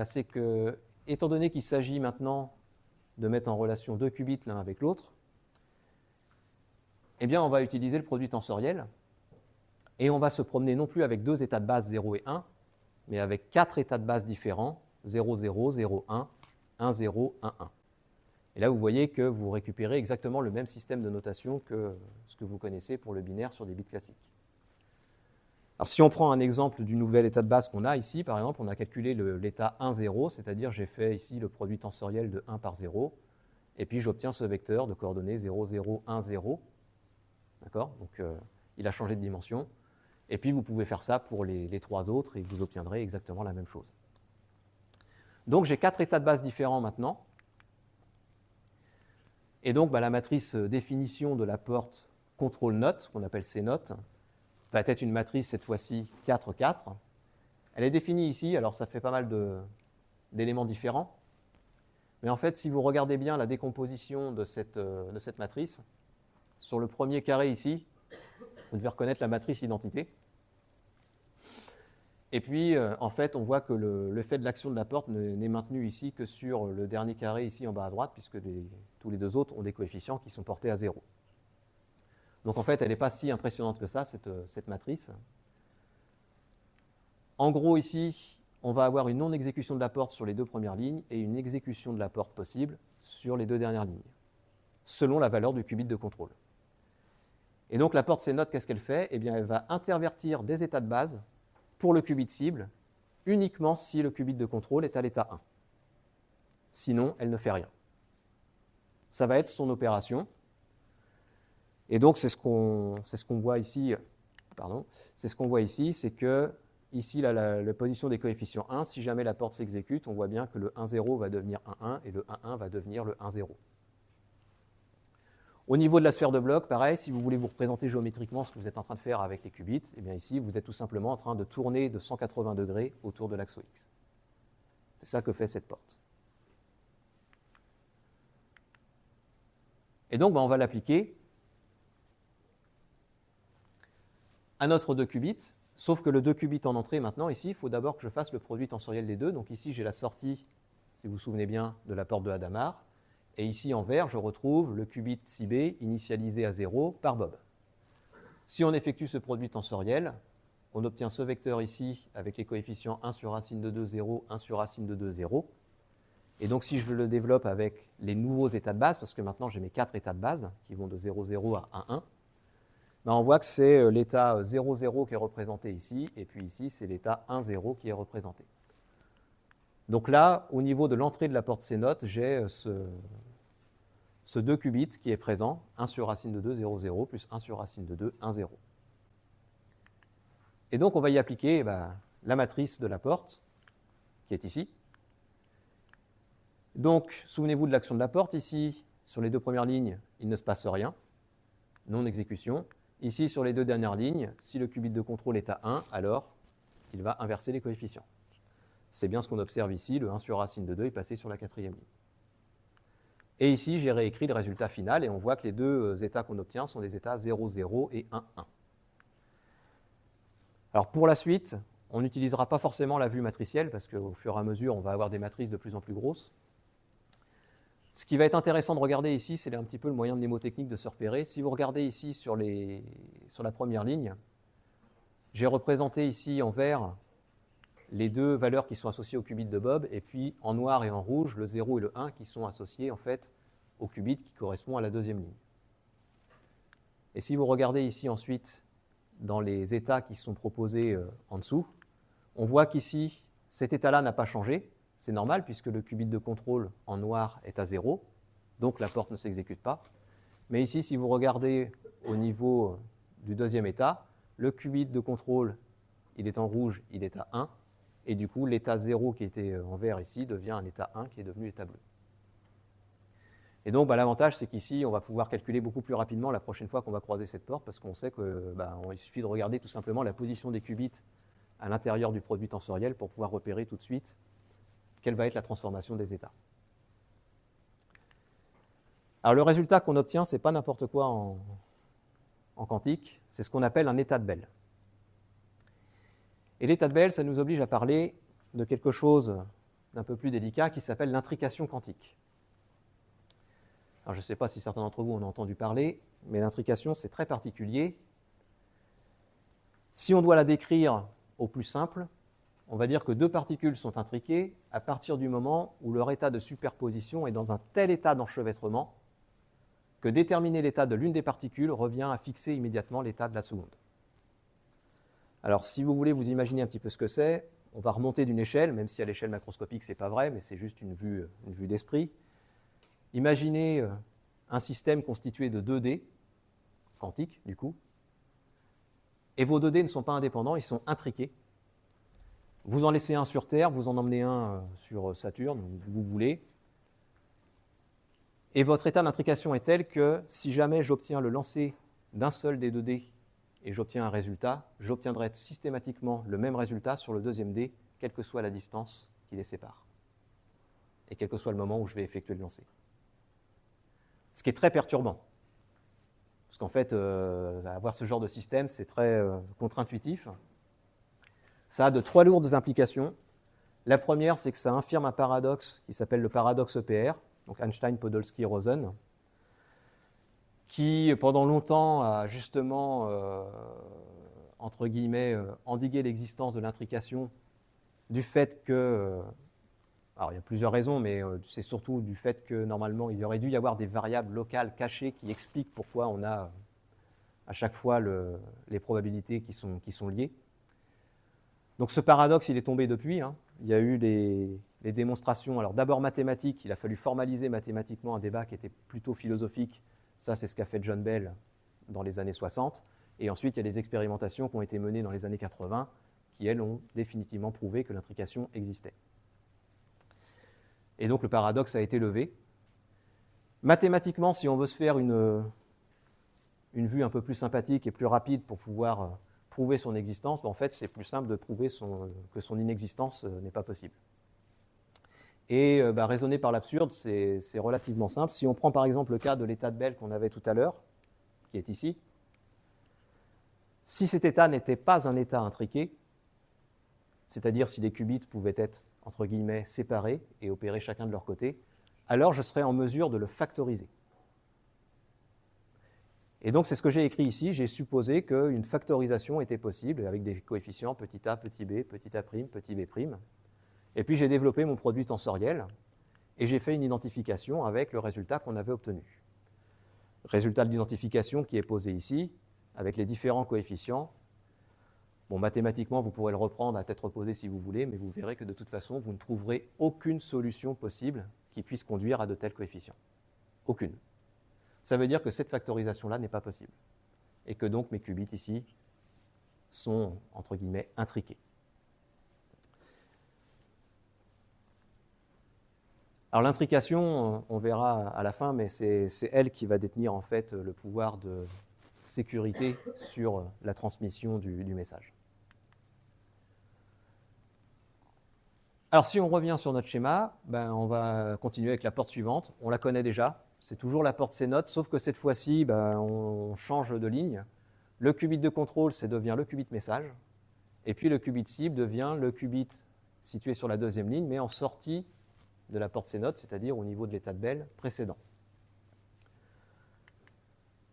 c'est que, étant donné qu'il s'agit maintenant de mettre en relation deux qubits l'un avec l'autre, eh bien, on va utiliser le produit tensoriel, et on va se promener non plus avec deux états de base 0 et 1, mais avec quatre états de base différents, 0, 0, 0, 1, 1, 0, 1, 1. Et là, vous voyez que vous récupérez exactement le même système de notation que ce que vous connaissez pour le binaire sur des bits classiques. Alors, si on prend un exemple du nouvel état de base qu'on a ici, par exemple, on a calculé l'état 1, 0, c'est-à-dire j'ai fait ici le produit tensoriel de 1 par 0, et puis j'obtiens ce vecteur de coordonnées 0, 0, 1, 0. D'accord? Donc, il a changé de dimension. Et puis, vous pouvez faire ça pour les trois autres, et vous obtiendrez exactement la même chose. Donc, j'ai quatre états de base différents maintenant. Et donc, la matrice définition de la porte contrôle note, qu'on appelle C-note, va être une matrice, cette fois-ci, 4, 4. Elle est définie ici, alors ça fait pas mal d'éléments différents. Mais en fait, si vous regardez bien la décomposition de cette matrice, sur le premier carré ici, vous devez reconnaître la matrice identité. Et puis, en fait, on voit que l'effet de l'action de la porte n'est maintenu ici que sur le dernier carré ici en bas à droite, puisque tous les deux autres ont des coefficients qui sont portés à 0. Donc, en fait, elle n'est pas si impressionnante que ça, cette matrice. En gros, ici, on va avoir une non-exécution de la porte sur les deux premières lignes et une exécution de la porte possible sur les deux dernières lignes, selon la valeur du qubit de contrôle. Et donc, la porte CNOT, qu'est-ce qu'elle fait? Eh bien, elle va intervertir des états de base pour le qubit cible, uniquement si le qubit de contrôle est à l'état 1. Sinon, elle ne fait rien. Ça va être son opération. Et donc, c'est ce qu'on voit ici. Pardon. C'est ce qu'on voit ici, c'est que ici, la position des coefficients 1, si jamais la porte s'exécute, on voit bien que le 1,0 va devenir 1,1 et le 1,1 va devenir le 1,0. Au niveau de la sphère de bloc, pareil, si vous voulez vous représenter géométriquement ce que vous êtes en train de faire avec les qubits, eh bien ici, vous êtes tout simplement en train de tourner de 180 degrés autour de l'axe X. C'est ça que fait cette porte. Et donc, on va l'appliquer à notre 2 qubits, sauf que le 2 qubits en entrée, maintenant, ici, il faut d'abord que je fasse le produit tensoriel des deux. Donc ici, j'ai la sortie, si vous vous souvenez bien, de la porte de Hadamard. Et ici, en vert, je retrouve le qubit CB initialisé à 0 par Bob. Si on effectue ce produit tensoriel, on obtient ce vecteur ici avec les coefficients 1 sur racine de 2, 0, 1 sur racine de 2, 0. Et donc, si je le développe avec les nouveaux états de base, parce que maintenant j'ai mes 4 états de base qui vont de 0, 0 à 1, 1, ben on voit que c'est l'état 0, 0 qui est représenté ici, et puis ici, c'est l'état 1, 0 qui est représenté. Donc là, au niveau de l'entrée de la porte CNOT, j'ai ce 2 qubits qui est présent, 1 sur racine de 2, 0, 0, plus 1 sur racine de 2, 1, 0. Et donc, on va y appliquer la matrice de la porte, qui est ici. Donc, souvenez-vous de l'action de la porte. Ici, sur les deux premières lignes, il ne se passe rien, non-exécution. Ici, sur les deux dernières lignes, si le qubit de contrôle est à 1, alors il va inverser les coefficients. C'est bien ce qu'on observe ici, le 1 sur racine de 2 est passé sur la quatrième ligne. Et ici, j'ai réécrit le résultat final, et on voit que les deux états qu'on obtient sont des états 0, 0 et 1, 1. Alors pour la suite, on n'utilisera pas forcément la vue matricielle, parce qu'au fur et à mesure, on va avoir des matrices de plus en plus grosses. Ce qui va être intéressant de regarder ici, c'est un petit peu le moyen mnémotechnique de se repérer. Si vous regardez ici sur la première ligne, j'ai représenté ici en vert les deux valeurs qui sont associées au qubit de Bob, et puis en noir et en rouge, le 0 et le 1 qui sont associés en fait au qubit qui correspond à la deuxième ligne. Et si vous regardez ici ensuite dans les états qui sont proposés en dessous, on voit qu'ici, cet état-là n'a pas changé. C'est normal puisque le qubit de contrôle en noir est à 0, donc la porte ne s'exécute pas. Mais ici, si vous regardez au niveau du deuxième état, le qubit de contrôle, il est en rouge, il est à 1, et du coup, l'état 0 qui était en vert ici devient un état 1 qui est devenu état bleu. Et donc, l'avantage, c'est qu'ici, on va pouvoir calculer beaucoup plus rapidement la prochaine fois qu'on va croiser cette porte, parce qu'on sait qu'il suffit de regarder tout simplement la position des qubits à l'intérieur du produit tensoriel pour pouvoir repérer tout de suite quelle va être la transformation des états. Alors, le résultat qu'on obtient, ce n'est pas n'importe quoi en quantique, c'est ce qu'on appelle un état de Bell. Et l'état de Bell, ça nous oblige à parler de quelque chose d'un peu plus délicat qui s'appelle l'intrication quantique. Alors, je ne sais pas si certains d'entre vous en ont entendu parler, mais l'intrication, c'est très particulier. Si on doit la décrire au plus simple, on va dire que deux particules sont intriquées à partir du moment où leur état de superposition est dans un tel état d'enchevêtrement que déterminer l'état de l'une des particules revient à fixer immédiatement l'état de la seconde. Alors, si vous voulez vous imaginer un petit peu ce que c'est, on va remonter d'une échelle, même si à l'échelle macroscopique, ce n'est pas vrai, mais c'est juste une vue d'esprit. Imaginez un système constitué de 2D, quantique du coup, et vos 2D ne sont pas indépendants, ils sont intriqués. Vous en laissez un sur Terre, vous en emmenez un sur Saturne, où vous voulez, et votre état d'intrication est tel que si jamais j'obtiens le lancer d'un seul des 2D et j'obtiens un résultat, j'obtiendrai systématiquement le même résultat sur le deuxième dé, quelle que soit la distance qui les sépare. et quel que soit le moment où je vais effectuer le lancer. Ce qui est très perturbant. Parce qu'en fait, avoir ce genre de système, c'est très contre-intuitif. Ça a de 3 lourdes implications. La première, c'est que ça infirme un paradoxe qui s'appelle le paradoxe EPR, donc Einstein, Podolsky, Rosen, qui, pendant longtemps, a justement, entre guillemets, endigué l'existence de l'intrication du fait que, alors il y a plusieurs raisons, mais c'est surtout du fait que, normalement, il aurait dû y avoir des variables locales cachées qui expliquent pourquoi on a à chaque fois les probabilités qui sont liées. Donc ce paradoxe, il est tombé depuis. Il y a eu les démonstrations, alors d'abord mathématiques, il a fallu formaliser mathématiquement un débat qui était plutôt philosophique. Ça, c'est ce qu'a fait John Bell dans les années 60. Et ensuite, il y a des expérimentations qui ont été menées dans les années 80, qui, elles, ont définitivement prouvé que l'intrication existait. Et donc le paradoxe a été levé. Mathématiquement, si on veut se faire une vue un peu plus sympathique et plus rapide pour pouvoir prouver son existence, en fait, c'est plus simple de prouver que son inexistence n'est pas possible. Et raisonner par l'absurde, c'est relativement simple. Si on prend par exemple le cas de l'état de Bell qu'on avait tout à l'heure, qui est ici, si cet état n'était pas un état intriqué, c'est-à-dire si les qubits pouvaient être, entre guillemets, séparés et opérer chacun de leur côté, alors je serais en mesure de le factoriser. Et donc, c'est ce que j'ai écrit ici. J'ai supposé qu'une factorisation était possible avec des coefficients petit a, petit b, petit a', petit b'. Et puis, j'ai développé mon produit tensoriel et j'ai fait une identification avec le résultat qu'on avait obtenu. Résultat de l'identification qui est posé ici, avec les différents coefficients. Bon, mathématiquement, vous pourrez le reprendre à tête reposée si vous voulez, mais vous verrez que de toute façon, vous ne trouverez aucune solution possible qui puisse conduire à de tels coefficients. Aucune. Ça veut dire que cette factorisation-là n'est pas possible. Et que donc mes qubits ici sont, entre guillemets, intriqués. Alors l'intrication, on verra à la fin, mais c'est elle qui va détenir en fait le pouvoir de sécurité sur la transmission du message. Alors si on revient sur notre schéma, on va continuer avec la porte suivante. On la connaît déjà. C'est toujours la porte CNOT, sauf que cette fois-ci, on change de ligne. Le qubit de contrôle, ça devient le qubit message. Et puis le qubit cible devient le qubit situé sur la deuxième ligne, mais en sortie de la porte CNOT, c'est-à-dire au niveau de l'état de Bell précédent.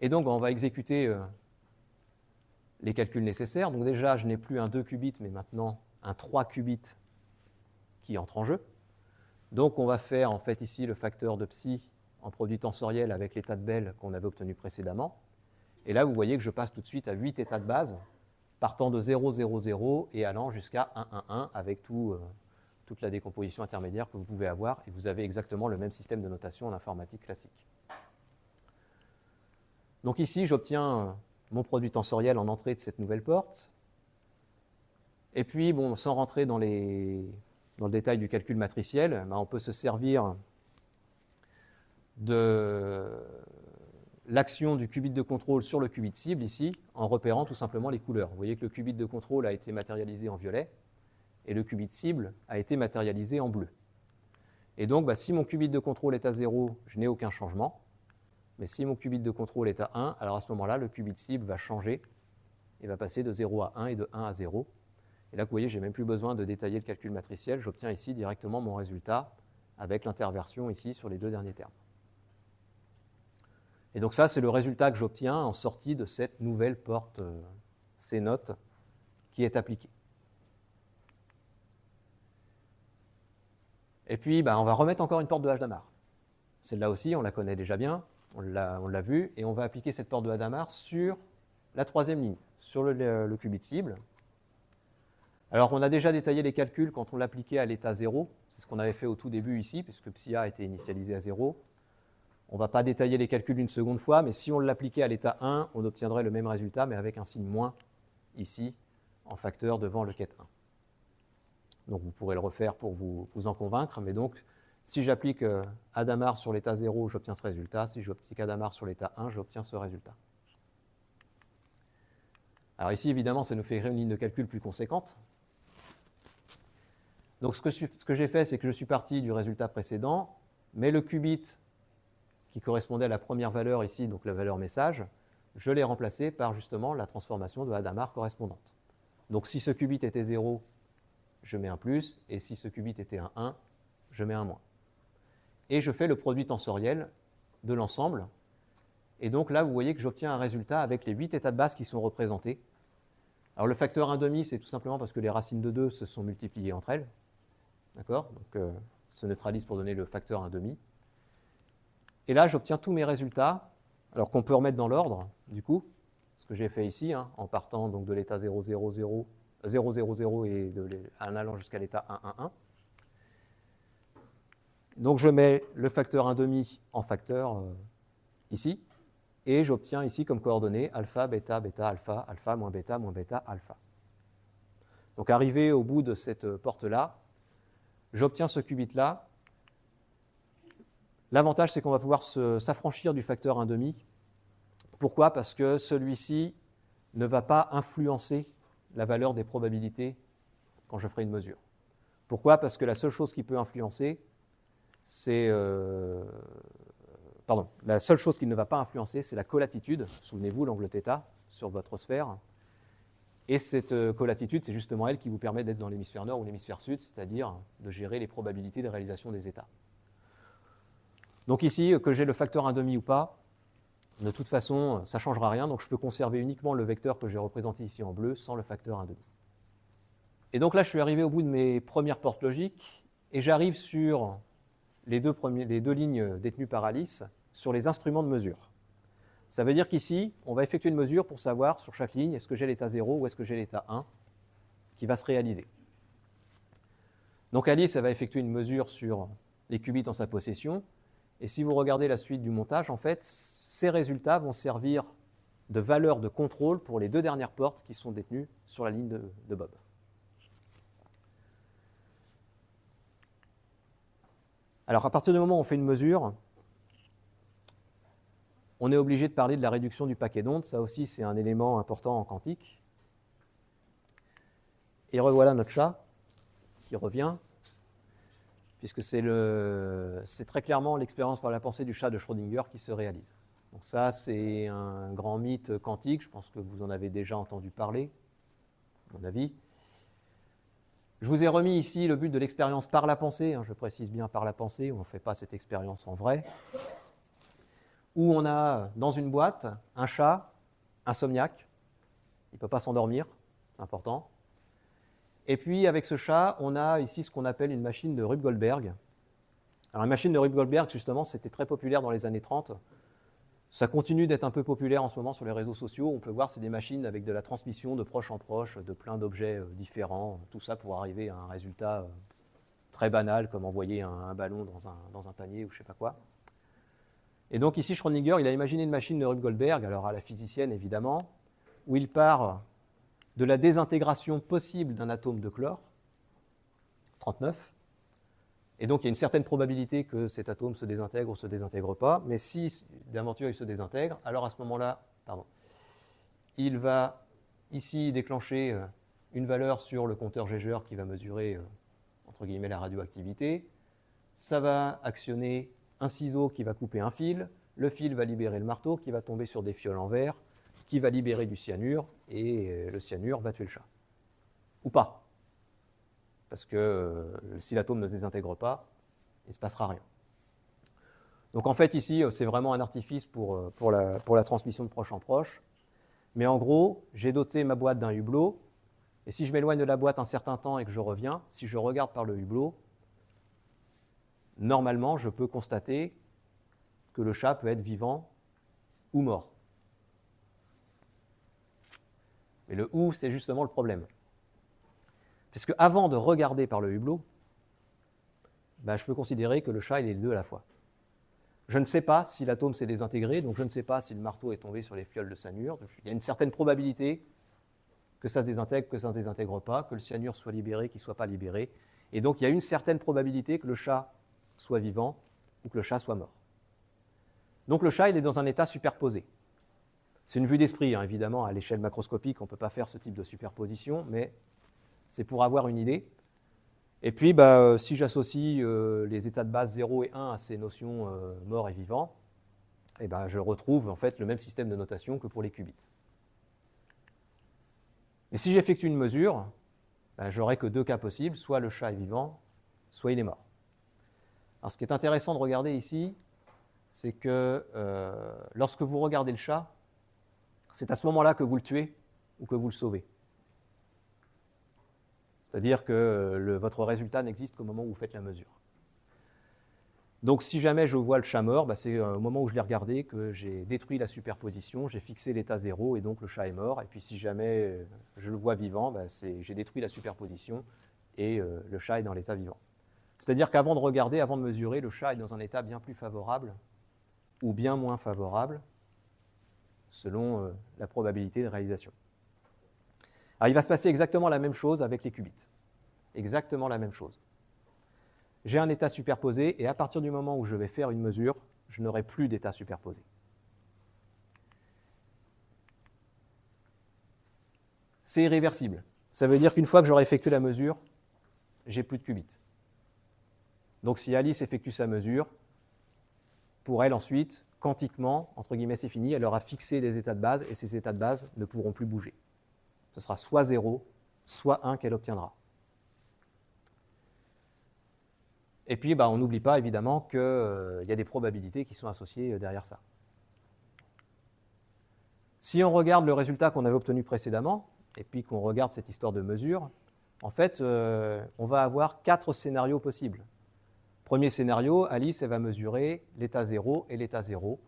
Et donc, on va exécuter les calculs nécessaires. Donc déjà, je n'ai plus un 2 qubits, mais maintenant un 3 qubits qui entre en jeu. Donc, on va faire en fait ici le facteur de psi en produit tensoriel avec l'état de Bell qu'on avait obtenu précédemment. Et là, vous voyez que je passe tout de suite à 8 états de base, partant de 0, 0, 0 et allant jusqu'à 1, 1, 1 avec toute la décomposition intermédiaire que vous pouvez avoir. Et vous avez exactement le même système de notation en informatique classique. Donc ici, j'obtiens mon produit tensoriel en entrée de cette nouvelle porte. Et puis, sans rentrer dans le détail du calcul matriciel, on peut se servir de l'action du qubit de contrôle sur le qubit cible ici, en repérant tout simplement les couleurs. Vous voyez que le qubit de contrôle a été matérialisé en violet, et le qubit cible a été matérialisé en bleu. Et donc, si mon qubit de contrôle est à 0, je n'ai aucun changement. Mais si mon qubit de contrôle est à 1, alors à ce moment-là, le qubit cible va changer et va passer de 0 à 1 et de 1 à 0. Et là, vous voyez, je n'ai même plus besoin de détailler le calcul matriciel. J'obtiens ici directement mon résultat avec l'interversion ici sur les deux derniers termes. Et donc ça, c'est le résultat que j'obtiens en sortie de cette nouvelle porte CNOT qui est appliquée. Et puis, on va remettre encore une porte de Hadamard. Celle-là aussi, on la connaît déjà bien, on l'a vu, et on va appliquer cette porte de Hadamard sur la troisième ligne, sur le qubit cible. Alors, on a déjà détaillé les calculs quand on l'appliquait à l'état 0. C'est ce qu'on avait fait au tout début ici, puisque psi a était initialisé à 0. On ne va pas détailler les calculs une seconde fois, mais si on l'appliquait à l'état 1, on obtiendrait le même résultat, mais avec un signe moins ici, en facteur devant le ket 1. Donc vous pourrez le refaire pour vous en convaincre, mais donc si j'applique Hadamard sur l'état 0, j'obtiens ce résultat. Si j'applique Hadamard sur l'état 1, j'obtiens ce résultat. Alors ici, évidemment, ça nous fait créer une ligne de calcul plus conséquente. Donc ce que j'ai fait, c'est que je suis parti du résultat précédent, mais le qubit qui correspondait à la première valeur ici, donc la valeur message, je l'ai remplacé par justement la transformation de Hadamard correspondante. Donc si ce qubit était 0, je mets un plus, et si ce qubit était un 1, je mets un moins. Et je fais le produit tensoriel de l'ensemble. Et donc là, vous voyez que j'obtiens un résultat avec les 8 états de base qui sont représentés. Alors le facteur 1,5, c'est tout simplement parce que les racines de 2 se sont multipliées entre elles. D'accord? Donc se neutralise pour donner le facteur 1,5. Et là, j'obtiens tous mes résultats, alors qu'on peut remettre dans l'ordre, du coup, ce que j'ai fait ici, hein, en partant donc de l'état 0, 0, 0, 0, 0, 0 et en allant jusqu'à l'état 1, 1, 1. Donc je mets le facteur 1,5 en facteur ici, et j'obtiens ici comme coordonnées alpha, bêta, bêta, alpha, alpha, moins bêta, alpha. Donc arrivé au bout de cette porte-là, j'obtiens ce qubit-là. L'avantage, c'est qu'on va pouvoir s'affranchir du facteur 1,5. Pourquoi? Parce que celui-ci ne va pas influencer la valeur des probabilités quand je ferai une mesure. Pourquoi? Parce que la seule chose qui peut influencer, c'est... la seule chose qui ne va pas influencer, c'est la colatitude. Souvenez-vous, l'angle θ sur votre sphère. Et cette colatitude, c'est justement elle qui vous permet d'être dans l'hémisphère nord ou l'hémisphère sud, c'est-à-dire de gérer les probabilités de réalisation des états. Donc ici, que j'ai le facteur 1,5 ou pas, de toute façon, ça ne changera rien. Donc je peux conserver uniquement le vecteur que j'ai représenté ici en bleu sans le facteur 1,5. Et donc là, je suis arrivé au bout de mes premières portes logiques et j'arrive sur les deux lignes détenues par Alice sur les instruments de mesure. Ça veut dire qu'ici, on va effectuer une mesure pour savoir sur chaque ligne, est-ce que j'ai l'état 0 ou est-ce que j'ai l'état 1 qui va se réaliser. Donc Alice, elle va effectuer une mesure sur les qubits en sa possession. Et si vous regardez la suite du montage, en fait, ces résultats vont servir de valeur de contrôle pour les deux dernières portes qui sont détenues sur la ligne de Bob. Alors, à partir du moment où on fait une mesure, on est obligé de parler de la réduction du paquet d'ondes. Ça aussi, c'est un élément important en quantique. Et revoilà notre chat qui revient, puisque c'est très clairement l'expérience par la pensée du chat de Schrödinger qui se réalise. Donc ça, c'est un grand mythe quantique, je pense que vous en avez déjà entendu parler, à mon avis. Je vous ai remis ici le but de l'expérience par la pensée, hein, je précise bien par la pensée, on ne fait pas cette expérience en vrai, où on a dans une boîte un chat insomniaque, il ne peut pas s'endormir, c'est important. Et puis, avec ce chat, on a ici ce qu'on appelle une machine de Rube Goldberg. Alors, une machine de Rube Goldberg, justement, c'était très populaire dans les années 30. Ça continue d'être un peu populaire en ce moment sur les réseaux sociaux. On peut voir, c'est des machines avec de la transmission de proche en proche, de plein d'objets différents. Tout ça pour arriver à un résultat très banal, comme envoyer un ballon dans un panier ou je ne sais pas quoi. Et donc, ici, Schrödinger, il a imaginé une machine de Rube Goldberg, alors à la physicienne, évidemment, où il part de la désintégration possible d'un atome de chlore, 39. Et donc, il y a une certaine probabilité que cet atome se désintègre ou ne se désintègre pas. Mais si, d'aventure, il se désintègre, alors à ce moment-là, il va ici déclencher une valeur sur le compteur Geiger qui va mesurer, entre guillemets, la radioactivité. Ça va actionner un ciseau qui va couper un fil. Le fil va libérer le marteau qui va tomber sur des fioles en verre, qui va libérer du cyanure, et le cyanure va tuer le chat. Ou pas. Parce que si l'atome ne se désintègre pas, il ne se passera rien. Donc en fait, ici, c'est vraiment un artifice pour la transmission de proche en proche. Mais en gros, j'ai doté ma boîte d'un hublot, et si je m'éloigne de la boîte un certain temps et que je reviens, si je regarde par le hublot, normalement, je peux constater que le chat peut être vivant ou mort. Mais le « ou », c'est justement le problème. Puisque avant de regarder par le hublot, je peux considérer que le chat, il est les deux à la fois. Je ne sais pas si l'atome s'est désintégré, donc je ne sais pas si le marteau est tombé sur les fioles de cyanure. Il y a une certaine probabilité que ça se désintègre, que ça ne se désintègre pas, que le cyanure soit libéré, qu'il ne soit pas libéré. Et donc il y a une certaine probabilité que le chat soit vivant ou que le chat soit mort. Donc le chat, il est dans un état superposé. C'est une vue d'esprit, hein, évidemment, à l'échelle macroscopique, on ne peut pas faire ce type de superposition, mais c'est pour avoir une idée. Et puis, si j'associe les états de base 0 et 1 à ces notions mort et vivant, je retrouve en fait le même système de notation que pour les qubits. Et si j'effectue une mesure, j'aurai que deux cas possibles, soit le chat est vivant, soit il est mort. Alors, ce qui est intéressant de regarder ici, c'est que lorsque vous regardez le chat, c'est à ce moment-là que vous le tuez ou que vous le sauvez. C'est-à-dire que votre résultat n'existe qu'au moment où vous faites la mesure. Donc si jamais je vois le chat mort, c'est au moment où je l'ai regardé que j'ai détruit la superposition, j'ai fixé l'état 0 et donc le chat est mort. Et puis si jamais je le vois vivant, j'ai détruit la superposition et le chat est dans l'état vivant. C'est-à-dire qu'avant de regarder, avant de mesurer, le chat est dans un état bien plus favorable ou bien moins favorable selon la probabilité de réalisation. Alors il va se passer exactement la même chose avec les qubits. Exactement la même chose. J'ai un état superposé et à partir du moment où je vais faire une mesure, je n'aurai plus d'état superposé. C'est irréversible. Ça veut dire qu'une fois que j'aurai effectué la mesure, j'ai plus de qubits. Donc si Alice effectue sa mesure, pour elle ensuite, quantiquement, entre guillemets, c'est fini, elle aura fixé des états de base et ces états de base ne pourront plus bouger. Ce sera soit 0, soit 1 qu'elle obtiendra. Et puis, on n'oublie pas évidemment qu'il y a des probabilités qui sont associées derrière ça. Si on regarde le résultat qu'on avait obtenu précédemment, et puis qu'on regarde cette histoire de mesure, en fait, on va avoir 4 scénarios possibles. Premier scénario, Alice, elle va mesurer l'état 0 et l'état 0.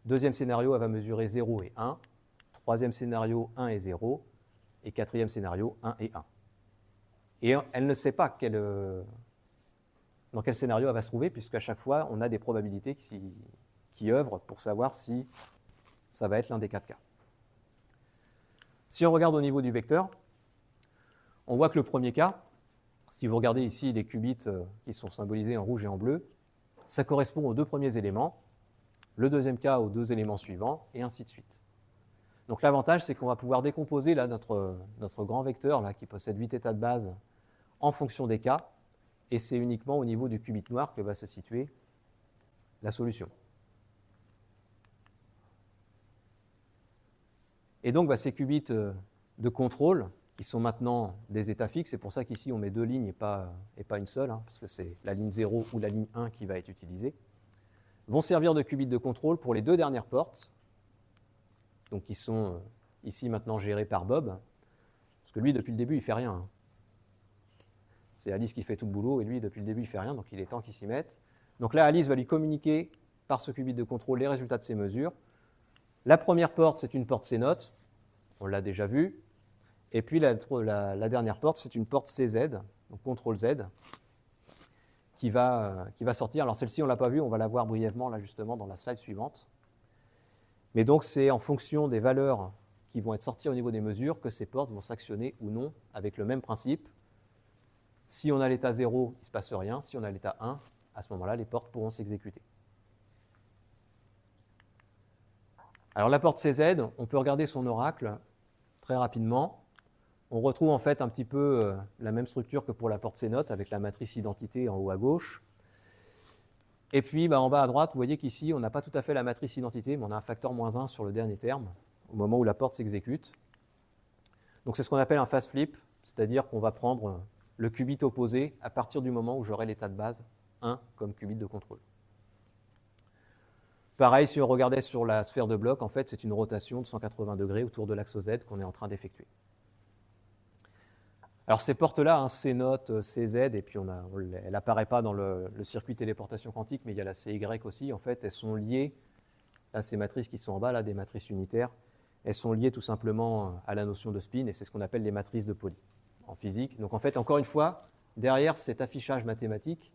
Deuxième scénario, elle va mesurer 0 et 1. Troisième scénario, 1 et 0. Et quatrième scénario, 1 et 1. Et elle ne sait pas dans quel scénario elle va se trouver, puisqu'à chaque fois, on a des probabilités qui œuvrent pour savoir si ça va être l'un des 4 cas. Si on regarde au niveau du vecteur, on voit que le premier cas, si vous regardez ici les qubits qui sont symbolisés en rouge et en bleu, ça correspond aux 2 premiers éléments, le deuxième cas aux 2 éléments suivants, et ainsi de suite. Donc l'avantage, c'est qu'on va pouvoir décomposer là, notre grand vecteur là, qui possède 8 états de base en fonction des cas, et c'est uniquement au niveau du qubit noir que va se situer la solution. Et donc ces qubits de contrôle, qui sont maintenant des états fixes, c'est pour ça qu'ici on met 2 lignes et pas une seule, parce que c'est la ligne 0 ou la ligne 1 qui va être utilisée, vont servir de qubits de contrôle pour les 2 dernières portes, donc qui sont ici maintenant gérées par Bob, parce que lui, depuis le début, il ne fait rien. C'est Alice qui fait tout le boulot, et lui, depuis le début, il ne fait rien, donc il est temps qu'il s'y mette. Donc là, Alice va lui communiquer par ce qubit de contrôle les résultats de ses mesures. La première porte, c'est une porte C-note, on l'a déjà vu. Et puis la dernière porte, c'est une porte CZ, donc CTRL Z, qui va sortir. Alors celle-ci, on ne l'a pas vue, on va la voir brièvement là justement dans la slide suivante. Mais donc c'est en fonction des valeurs qui vont être sorties au niveau des mesures que ces portes vont s'actionner ou non avec le même principe. Si on a l'état 0, il ne se passe rien. Si on a l'état 1, à ce moment-là, les portes pourront s'exécuter. Alors la porte CZ, on peut regarder son oracle très rapidement. On retrouve en fait un petit peu la même structure que pour la porte C-note avec la matrice identité en haut à gauche. Et puis en bas à droite, vous voyez qu'ici, on n'a pas tout à fait la matrice identité, mais on a un facteur -1 sur le dernier terme au moment où la porte s'exécute. Donc c'est ce qu'on appelle un fast flip, c'est-à-dire qu'on va prendre le qubit opposé à partir du moment où j'aurai l'état de base 1 comme qubit de contrôle. Pareil, si on regardait sur la sphère de bloc, en fait, c'est une rotation de 180 degrés autour de l'axe Z qu'on est en train d'effectuer. Alors ces portes-là, C-note, CZ, et puis elle n'apparaît pas dans le circuit téléportation quantique, mais il y a la CY aussi, en fait, elles sont liées, là ces matrices qui sont en bas, là, des matrices unitaires, elles sont liées tout simplement à la notion de spin, et c'est ce qu'on appelle les matrices de Pauli en physique. Donc en fait, encore une fois, derrière cet affichage mathématique,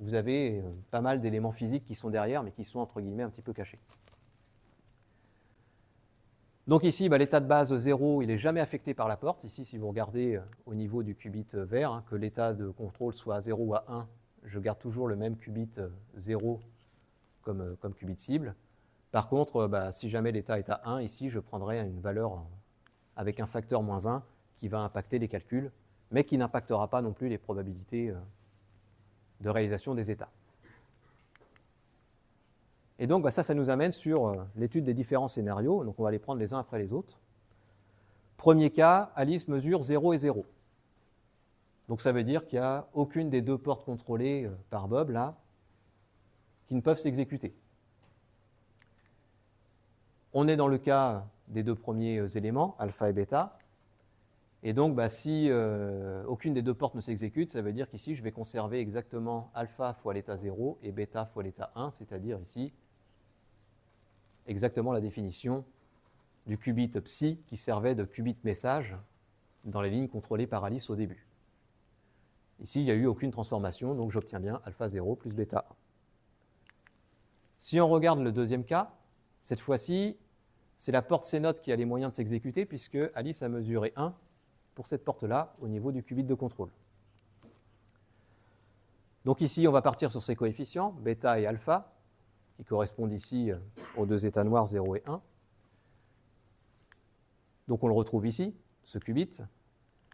vous avez pas mal d'éléments physiques qui sont derrière, mais qui sont entre guillemets un petit peu cachés. Donc ici, l'état de base 0, il n'est jamais affecté par la porte. Ici, si vous regardez au niveau du qubit vert, que l'état de contrôle soit à 0 ou à 1, je garde toujours le même qubit 0 comme qubit cible. Par contre, si jamais l'état est à 1, ici, je prendrai une valeur avec un facteur -1 qui va impacter les calculs, mais qui n'impactera pas non plus les probabilités de réalisation des états. Et donc, ça nous amène sur l'étude des différents scénarios. Donc, on va les prendre les uns après les autres. Premier cas, Alice mesure 0 et 0. Donc, ça veut dire qu'il n'y a aucune des deux portes contrôlées par Bob, là, qui ne peuvent s'exécuter. On est dans le cas des deux premiers éléments, alpha et bêta. Et donc, si aucune des deux portes ne s'exécute, ça veut dire qu'ici, je vais conserver exactement alpha fois l'état 0 et bêta fois l'état 1, c'est-à-dire ici, exactement la définition du qubit psi qui servait de qubit message dans les lignes contrôlées par Alice au début. Ici, il n'y a eu aucune transformation, donc j'obtiens bien alpha 0 plus bêta 1. Si on regarde le deuxième cas, cette fois-ci, c'est la porte C0 qui a les moyens de s'exécuter puisque Alice a mesuré 1 pour cette porte-là au niveau du qubit de contrôle. Donc ici, on va partir sur ces coefficients, bêta et alpha, qui correspondent ici aux deux états noirs 0 et 1. Donc on le retrouve ici, ce qubit,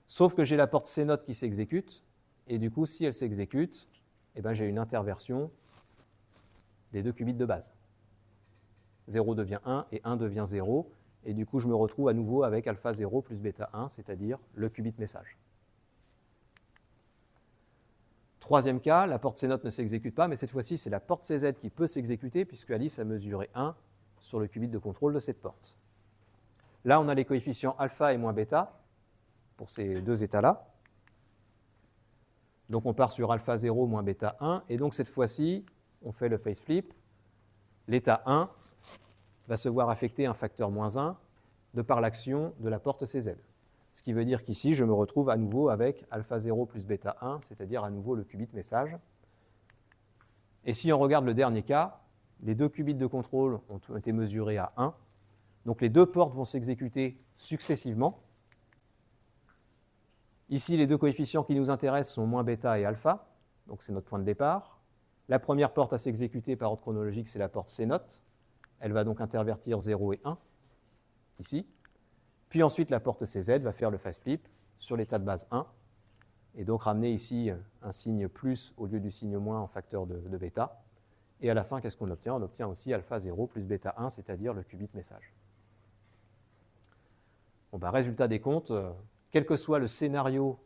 sauf que j'ai la porte C0 qui s'exécute, et du coup, si elle s'exécute, j'ai une interversion des deux qubits de base. 0 devient 1 et 1 devient 0, et du coup, je me retrouve à nouveau avec alpha 0 plus bêta 1, c'est-à-dire le qubit message. Troisième cas, la porte C0 ne s'exécute pas, mais cette fois-ci, c'est la porte CZ qui peut s'exécuter, puisque Alice a mesuré 1 sur le qubit de contrôle de cette porte. Là, on a les coefficients alpha et moins bêta pour ces deux états-là. Donc, on part sur alpha 0 moins bêta 1, et donc cette fois-ci, on fait le phase flip. L'état 1 va se voir affecter un facteur moins 1 de par l'action de la porte CZ. Ce qui veut dire qu'ici, je me retrouve à nouveau avec alpha 0 plus bêta 1, c'est-à-dire à nouveau le qubit message. Et si on regarde le dernier cas, les deux qubits de contrôle ont été mesurés à 1. Donc les deux portes vont s'exécuter successivement. Ici, les deux coefficients qui nous intéressent sont moins bêta et alpha, donc c'est notre point de départ. La première porte à s'exécuter par ordre chronologique, c'est la porte C0. Elle va donc intervertir 0 et 1, ici. Puis ensuite, la porte CZ va faire le phase flip sur l'état de base 1, et donc ramener ici un signe plus au lieu du signe moins en facteur de bêta. Et à la fin, qu'est-ce qu'on obtient? On obtient aussi alpha 0 plus bêta 1, c'est-à-dire le qubit message. Bon, résultat des comptes, quel que soit le scénario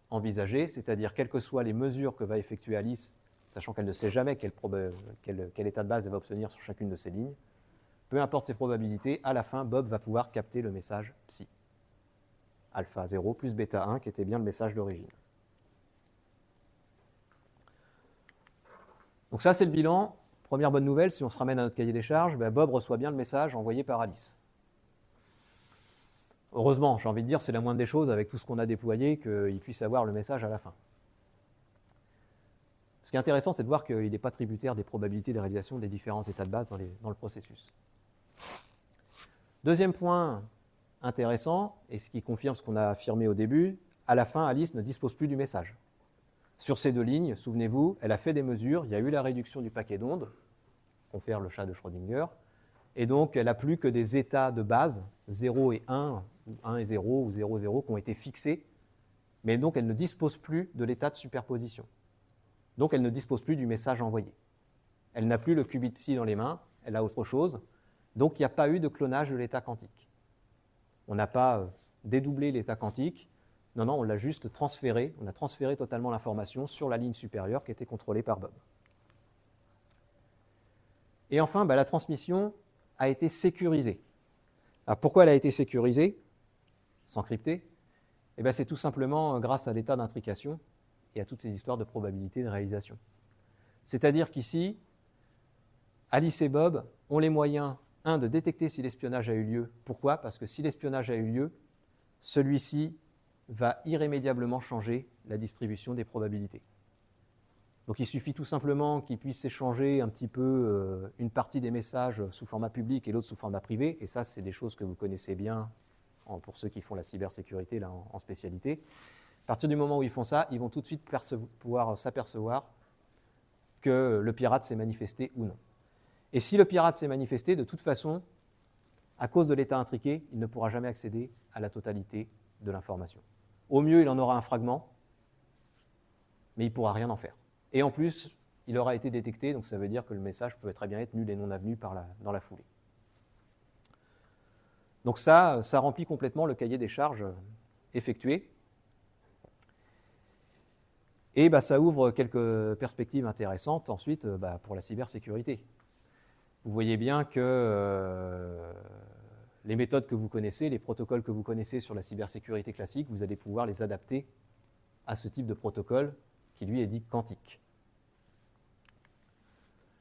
envisagé, c'est-à-dire quelles que soient les mesures que va effectuer Alice, sachant qu'elle ne sait jamais quel état de base elle va obtenir sur chacune de ces lignes, peu importe ses probabilités, à la fin, Bob va pouvoir capter le message psi. Alpha 0 plus bêta 1, qui était bien le message d'origine. Donc ça, c'est le bilan. Première bonne nouvelle, si on se ramène à notre cahier des charges, Bob reçoit bien le message envoyé par Alice. Heureusement, j'ai envie de dire, c'est la moindre des choses, avec tout ce qu'on a déployé, qu'il puisse avoir le message à la fin. Ce qui est intéressant, c'est de voir qu'il n'est pas tributaire des probabilités de réalisation des différents états de base dans le processus. Deuxième point intéressant, et ce qui confirme ce qu'on a affirmé au début, à la fin, Alice ne dispose plus du message. Sur ces deux lignes, souvenez-vous, elle a fait des mesures, il y a eu la réduction du paquet d'ondes, confère le chat de Schrödinger, et donc elle n'a plus que des états de base, 0 et 1, 1 et 0 ou 0, 0, qui ont été fixés, mais donc elle ne dispose plus de l'état de superposition. Donc elle ne dispose plus du message envoyé. Elle n'a plus le qubit psi dans les mains, elle a autre chose, donc il n'y a pas eu de clonage de l'état quantique. On n'a pas dédoublé l'état quantique, non, on l'a juste transféré, on a transféré totalement l'information sur la ligne supérieure qui était contrôlée par Bob. Et enfin, la transmission a été sécurisée. Alors pourquoi elle a été sécurisée, sans crypter? C'est tout simplement grâce à l'état d'intrication et à toutes ces histoires de probabilité de réalisation. C'est-à-dire qu'ici, Alice et Bob ont les moyens, de détecter si l'espionnage a eu lieu. Pourquoi? Parce que si l'espionnage a eu lieu, celui-ci va irrémédiablement changer la distribution des probabilités. Donc il suffit tout simplement qu'ils puissent échanger un petit peu une partie des messages sous format public et l'autre sous format privé, et ça, c'est des choses que vous connaissez bien pour ceux qui font la cybersécurité là, en spécialité. À partir du moment où ils font ça, ils vont tout de suite pouvoir s'apercevoir que le pirate s'est manifesté ou non. Et si le pirate s'est manifesté, de toute façon, à cause de l'état intriqué, il ne pourra jamais accéder à la totalité de l'information. Au mieux, il en aura un fragment, mais il ne pourra rien en faire. Et en plus, il aura été détecté, donc ça veut dire que le message peut très bien être nul et non avenu dans la foulée. Donc ça remplit complètement le cahier des charges effectué. Et ça ouvre quelques perspectives intéressantes ensuite pour la cybersécurité. Vous voyez bien que les méthodes que vous connaissez, les protocoles que vous connaissez sur la cybersécurité classique, vous allez pouvoir les adapter à ce type de protocole qui, lui, est dit quantique.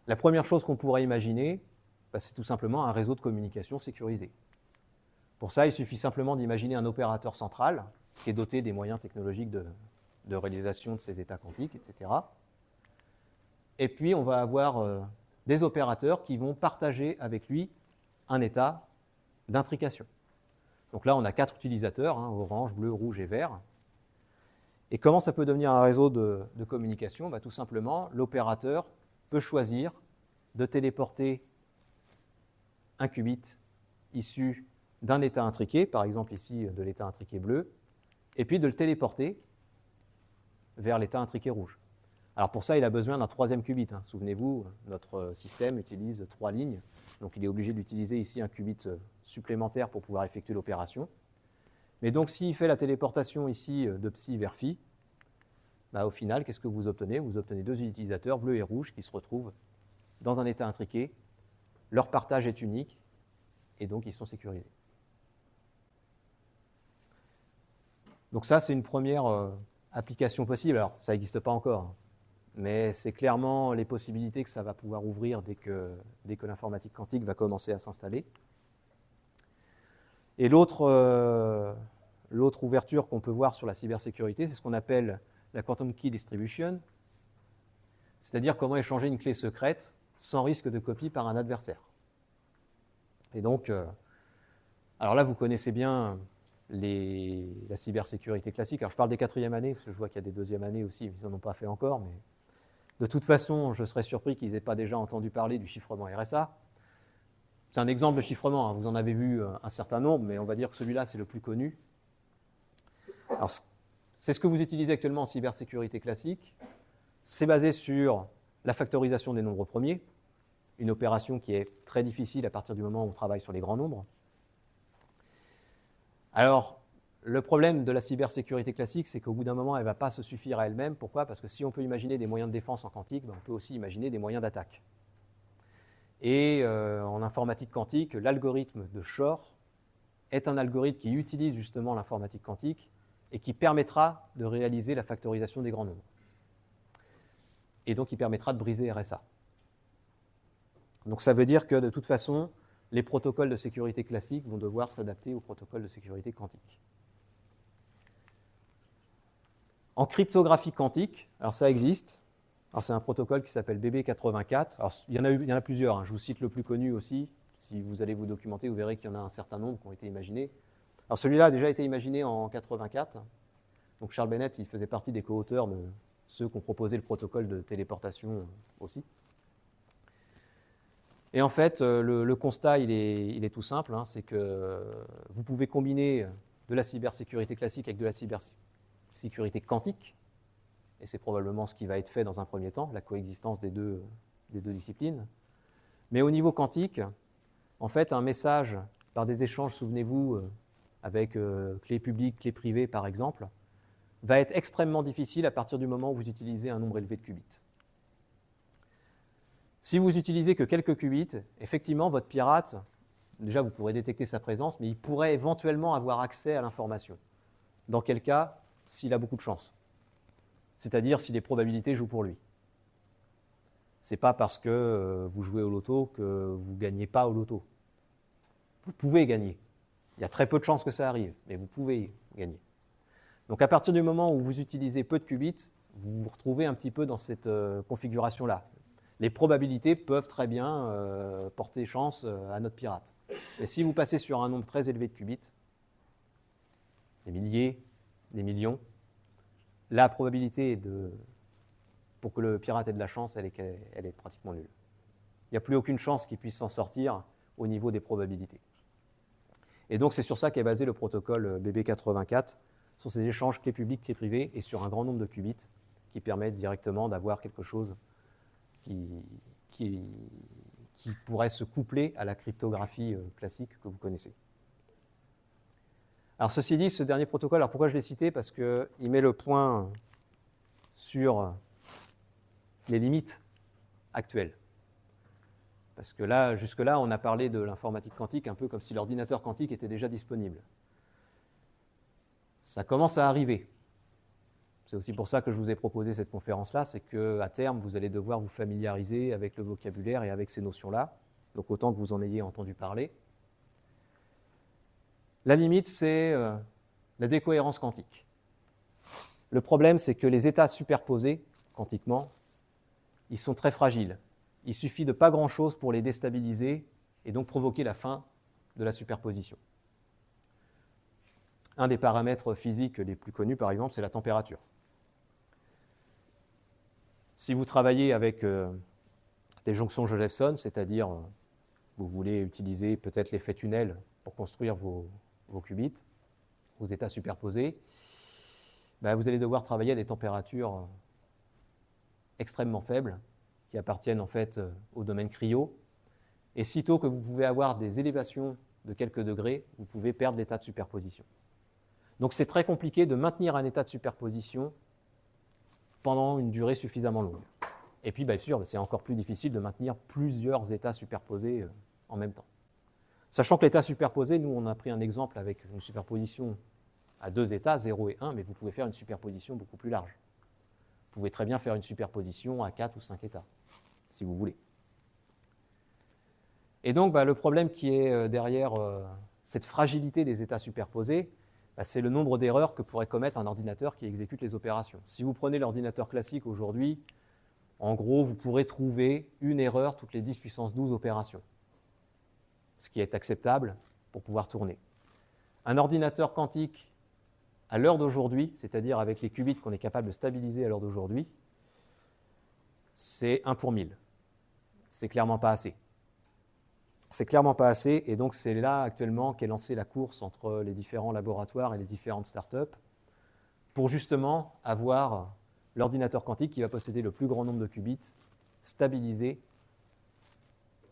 La première chose qu'on pourrait imaginer, c'est tout simplement un réseau de communication sécurisé. Pour ça, il suffit simplement d'imaginer un opérateur central qui est doté des moyens technologiques de réalisation de ces états quantiques, etc. Et puis, on va avoir des opérateurs qui vont partager avec lui un état d'intrication. Donc là, on a 4 utilisateurs, orange, bleu, rouge et vert. Et comment ça peut devenir un réseau de communication? Tout simplement, l'opérateur peut choisir de téléporter un qubit issu d'un état intriqué, par exemple ici de l'état intriqué bleu, et puis de le téléporter vers l'état intriqué rouge. Alors pour ça, il a besoin d'un 3e qubit. Souvenez-vous, notre système utilise 3 lignes, donc il est obligé d'utiliser ici un qubit supplémentaire pour pouvoir effectuer l'opération. Mais donc s'il fait la téléportation ici de psi vers phi, au final, qu'est-ce que vous obtenez? Vous obtenez 2 utilisateurs, bleu et rouge, qui se retrouvent dans un état intriqué. Leur partage est unique, et donc ils sont sécurisés. Donc ça, c'est une première application possible. Alors, ça n'existe pas encore, mais c'est clairement les possibilités que ça va pouvoir ouvrir dès que l'informatique quantique va commencer à s'installer. Et l'autre ouverture qu'on peut voir sur la cybersécurité, c'est ce qu'on appelle la Quantum Key Distribution, c'est-à-dire comment échanger une clé secrète sans risque de copie par un adversaire. Et donc, alors là, vous connaissez bien la cybersécurité classique. Alors je parle des 4e années, parce que je vois qu'il y a des 2e années aussi, ils n'en ont pas fait encore, mais de toute façon, je serais surpris qu'ils n'aient pas déjà entendu parler du chiffrement RSA. C'est un exemple de chiffrement, vous en avez vu un certain nombre, mais on va dire que celui-là, c'est le plus connu. Alors, c'est ce que vous utilisez actuellement en cybersécurité classique. C'est basé sur la factorisation des nombres premiers, une opération qui est très difficile à partir du moment où on travaille sur les grands nombres. Alors, le problème de la cybersécurité classique, c'est qu'au bout d'un moment, elle ne va pas se suffire à elle-même. Pourquoi? Parce que si on peut imaginer des moyens de défense en quantique, on peut aussi imaginer des moyens d'attaque. Et en informatique quantique, l'algorithme de Shor est un algorithme qui utilise justement l'informatique quantique et qui permettra de réaliser la factorisation des grands nombres. Et donc, il permettra de briser RSA. Donc, ça veut dire que de toute façon, les protocoles de sécurité classiques vont devoir s'adapter aux protocoles de sécurité quantique. En cryptographie quantique, alors ça existe. Alors c'est un protocole qui s'appelle BB84. Alors il y en a plusieurs, je vous cite le plus connu aussi. Si vous allez vous documenter, vous verrez qu'il y en a un certain nombre qui ont été imaginés. Alors celui-là a déjà été imaginé en 84. Donc Charles Bennett, il faisait partie des co-auteurs de ceux qui ont proposé le protocole de téléportation aussi. Et en fait, le constat, il est tout simple, c'est que vous pouvez combiner de la cybersécurité classique avec de la cybersécurité quantique, et c'est probablement ce qui va être fait dans un premier temps, la coexistence des deux disciplines. Mais au niveau quantique, en fait, un message par des échanges, souvenez-vous, avec clé publique, clé privée par exemple, va être extrêmement difficile à partir du moment où vous utilisez un nombre élevé de qubits. Si vous utilisez que quelques qubits, effectivement, votre pirate, déjà vous pourrez détecter sa présence, mais il pourrait éventuellement avoir accès à l'information. Dans quel cas? S'il a beaucoup de chance. C'est-à-dire si les probabilités jouent pour lui. Ce n'est pas parce que vous jouez au loto que vous ne gagnez pas au loto. Vous pouvez gagner. Il y a très peu de chances que ça arrive, mais vous pouvez gagner. Donc à partir du moment où vous utilisez peu de qubits, vous vous retrouvez un petit peu dans cette configuration-là. Les probabilités peuvent très bien porter chance à notre pirate. Mais si vous passez sur un nombre très élevé de qubits, des milliers, des millions, la probabilité pour que le pirate ait de la chance, elle est pratiquement nulle. Il n'y a plus aucune chance qu'il puisse s'en sortir au niveau des probabilités. Et donc c'est sur ça qu'est basé le protocole BB84 sont ces échanges clés publiques, clés privées, et sur un grand nombre de qubits qui permettent directement d'avoir quelque chose qui pourrait se coupler à la cryptographie classique que vous connaissez. Alors ceci dit, ce dernier protocole, alors pourquoi je l'ai cité? Parce qu'il met le point sur les limites actuelles. Parce que là, jusque-là, on a parlé de l'informatique quantique un peu comme si l'ordinateur quantique était déjà disponible. Ça commence à arriver. C'est aussi pour ça que je vous ai proposé cette conférence-là, c'est qu'à terme, vous allez devoir vous familiariser avec le vocabulaire et avec ces notions-là, donc autant que vous en ayez entendu parler. La limite, c'est la décohérence quantique. Le problème, c'est que les états superposés, quantiquement, ils sont très fragiles. Il suffit de pas grand-chose pour les déstabiliser et donc provoquer la fin de la superposition. Un des paramètres physiques les plus connus, par exemple, c'est la température. Si vous travaillez avec des jonctions Josephson, c'est-à-dire vous voulez utiliser peut-être l'effet tunnel pour construire vos qubits, vos états superposés, vous allez devoir travailler à des températures extrêmement faibles, qui appartiennent en fait au domaine cryo. Et sitôt que vous pouvez avoir des élévations de quelques degrés, vous pouvez perdre l'état de superposition. Donc c'est très compliqué de maintenir un état de superposition pendant une durée suffisamment longue. Et puis, bien sûr, c'est encore plus difficile de maintenir plusieurs états superposés en même temps. Sachant que l'état superposé, nous, on a pris un exemple avec une superposition à deux états, 0 et 1, mais vous pouvez faire une superposition beaucoup plus large. Vous pouvez très bien faire une superposition à 4 ou 5 états, si vous voulez. Et donc, le problème qui est derrière cette fragilité des états superposés, c'est le nombre d'erreurs que pourrait commettre un ordinateur qui exécute les opérations. Si vous prenez l'ordinateur classique aujourd'hui, en gros, vous pourrez trouver une erreur toutes les 10 puissance 12 opérations, ce qui est acceptable pour pouvoir tourner. Un ordinateur quantique, à l'heure d'aujourd'hui, c'est-à-dire avec les qubits qu'on est capable de stabiliser à l'heure d'aujourd'hui, c'est 1 pour 1000. C'est clairement pas assez. C'est clairement pas assez, et donc c'est là actuellement qu'est lancée la course entre les différents laboratoires et les différentes startups pour justement avoir l'ordinateur quantique qui va posséder le plus grand nombre de qubits stabilisés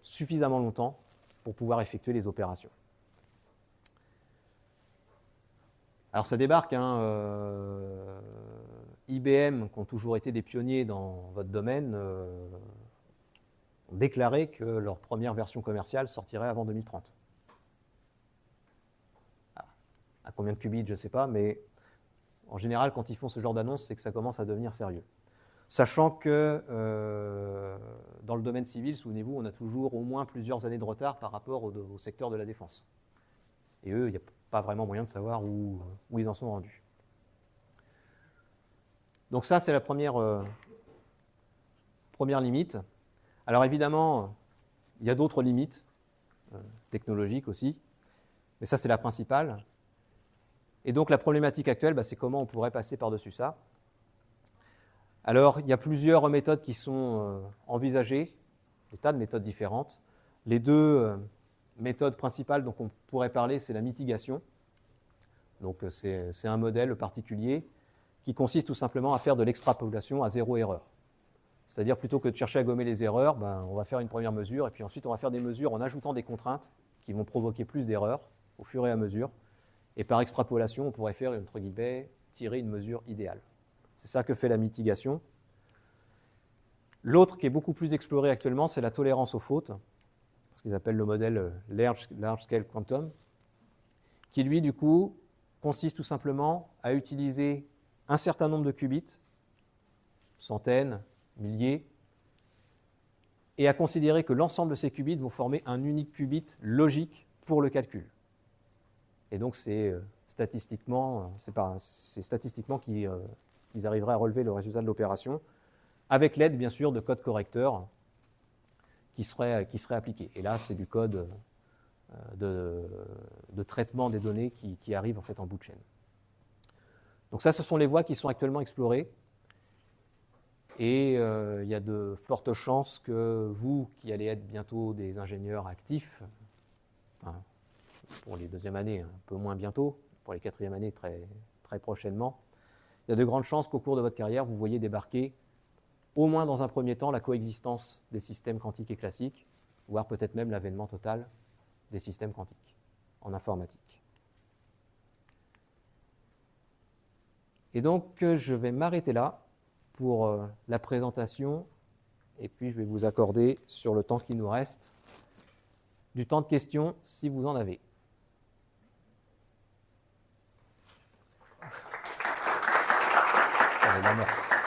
suffisamment longtemps pour pouvoir effectuer les opérations. Alors ça débarque, IBM, qui ont toujours été des pionniers dans votre domaine, ont déclaré que leur première version commerciale sortirait avant 2030. À combien de qubits, je ne sais pas, mais en général, quand ils font ce genre d'annonce, c'est que ça commence à devenir sérieux. Sachant que dans le domaine civil, souvenez-vous, on a toujours au moins plusieurs années de retard par rapport au secteur de la défense. Et eux, il n'y a pas vraiment moyen de savoir où ils en sont rendus. Donc ça, c'est la première limite. Alors évidemment, il y a d'autres limites technologiques aussi, mais ça, c'est la principale. Et donc la problématique actuelle, c'est comment on pourrait passer par-dessus ça. Alors, il y a plusieurs méthodes qui sont envisagées, des tas de méthodes différentes. Les deux méthodes principales dont on pourrait parler, c'est la mitigation. Donc c'est un modèle particulier qui consiste tout simplement à faire de l'extrapolation à zéro erreur. C'est-à-dire, plutôt que de chercher à gommer les erreurs, on va faire une première mesure, et puis ensuite on va faire des mesures en ajoutant des contraintes qui vont provoquer plus d'erreurs au fur et à mesure. Et par extrapolation, on pourrait faire, entre guillemets, tirer une mesure idéale. C'est ça que fait la mitigation. L'autre qui est beaucoup plus exploré actuellement, c'est la tolérance aux fautes, ce qu'ils appellent le modèle Large Scale Quantum, qui lui, du coup, consiste tout simplement à utiliser un certain nombre de qubits, centaines, milliers, et à considérer que l'ensemble de ces qubits vont former un unique qubit logique pour le calcul. Et donc c'est statistiquement qu'ils arriveraient à relever le résultat de l'opération, avec l'aide bien sûr de codes correcteurs qui seraient appliqués. Et là, c'est du code de traitement des données qui arrive en fait en bout de chaîne. Donc ça, ce sont les voies qui sont actuellement explorées. Et il y a de fortes chances que vous, qui allez être bientôt des ingénieurs actifs, pour les deuxièmes années, un peu moins bientôt, pour les quatrièmes années, très, très prochainement, il y a de grandes chances qu'au cours de votre carrière, vous voyez débarquer, au moins dans un premier temps, la coexistence des systèmes quantiques et classiques, voire peut-être même l'avènement total des systèmes quantiques en informatique. Et donc, je vais m'arrêter là pour la présentation, et puis je vais vous accorder, sur le temps qui nous reste, du temps de questions, si vous en avez. Allez, l'amorce.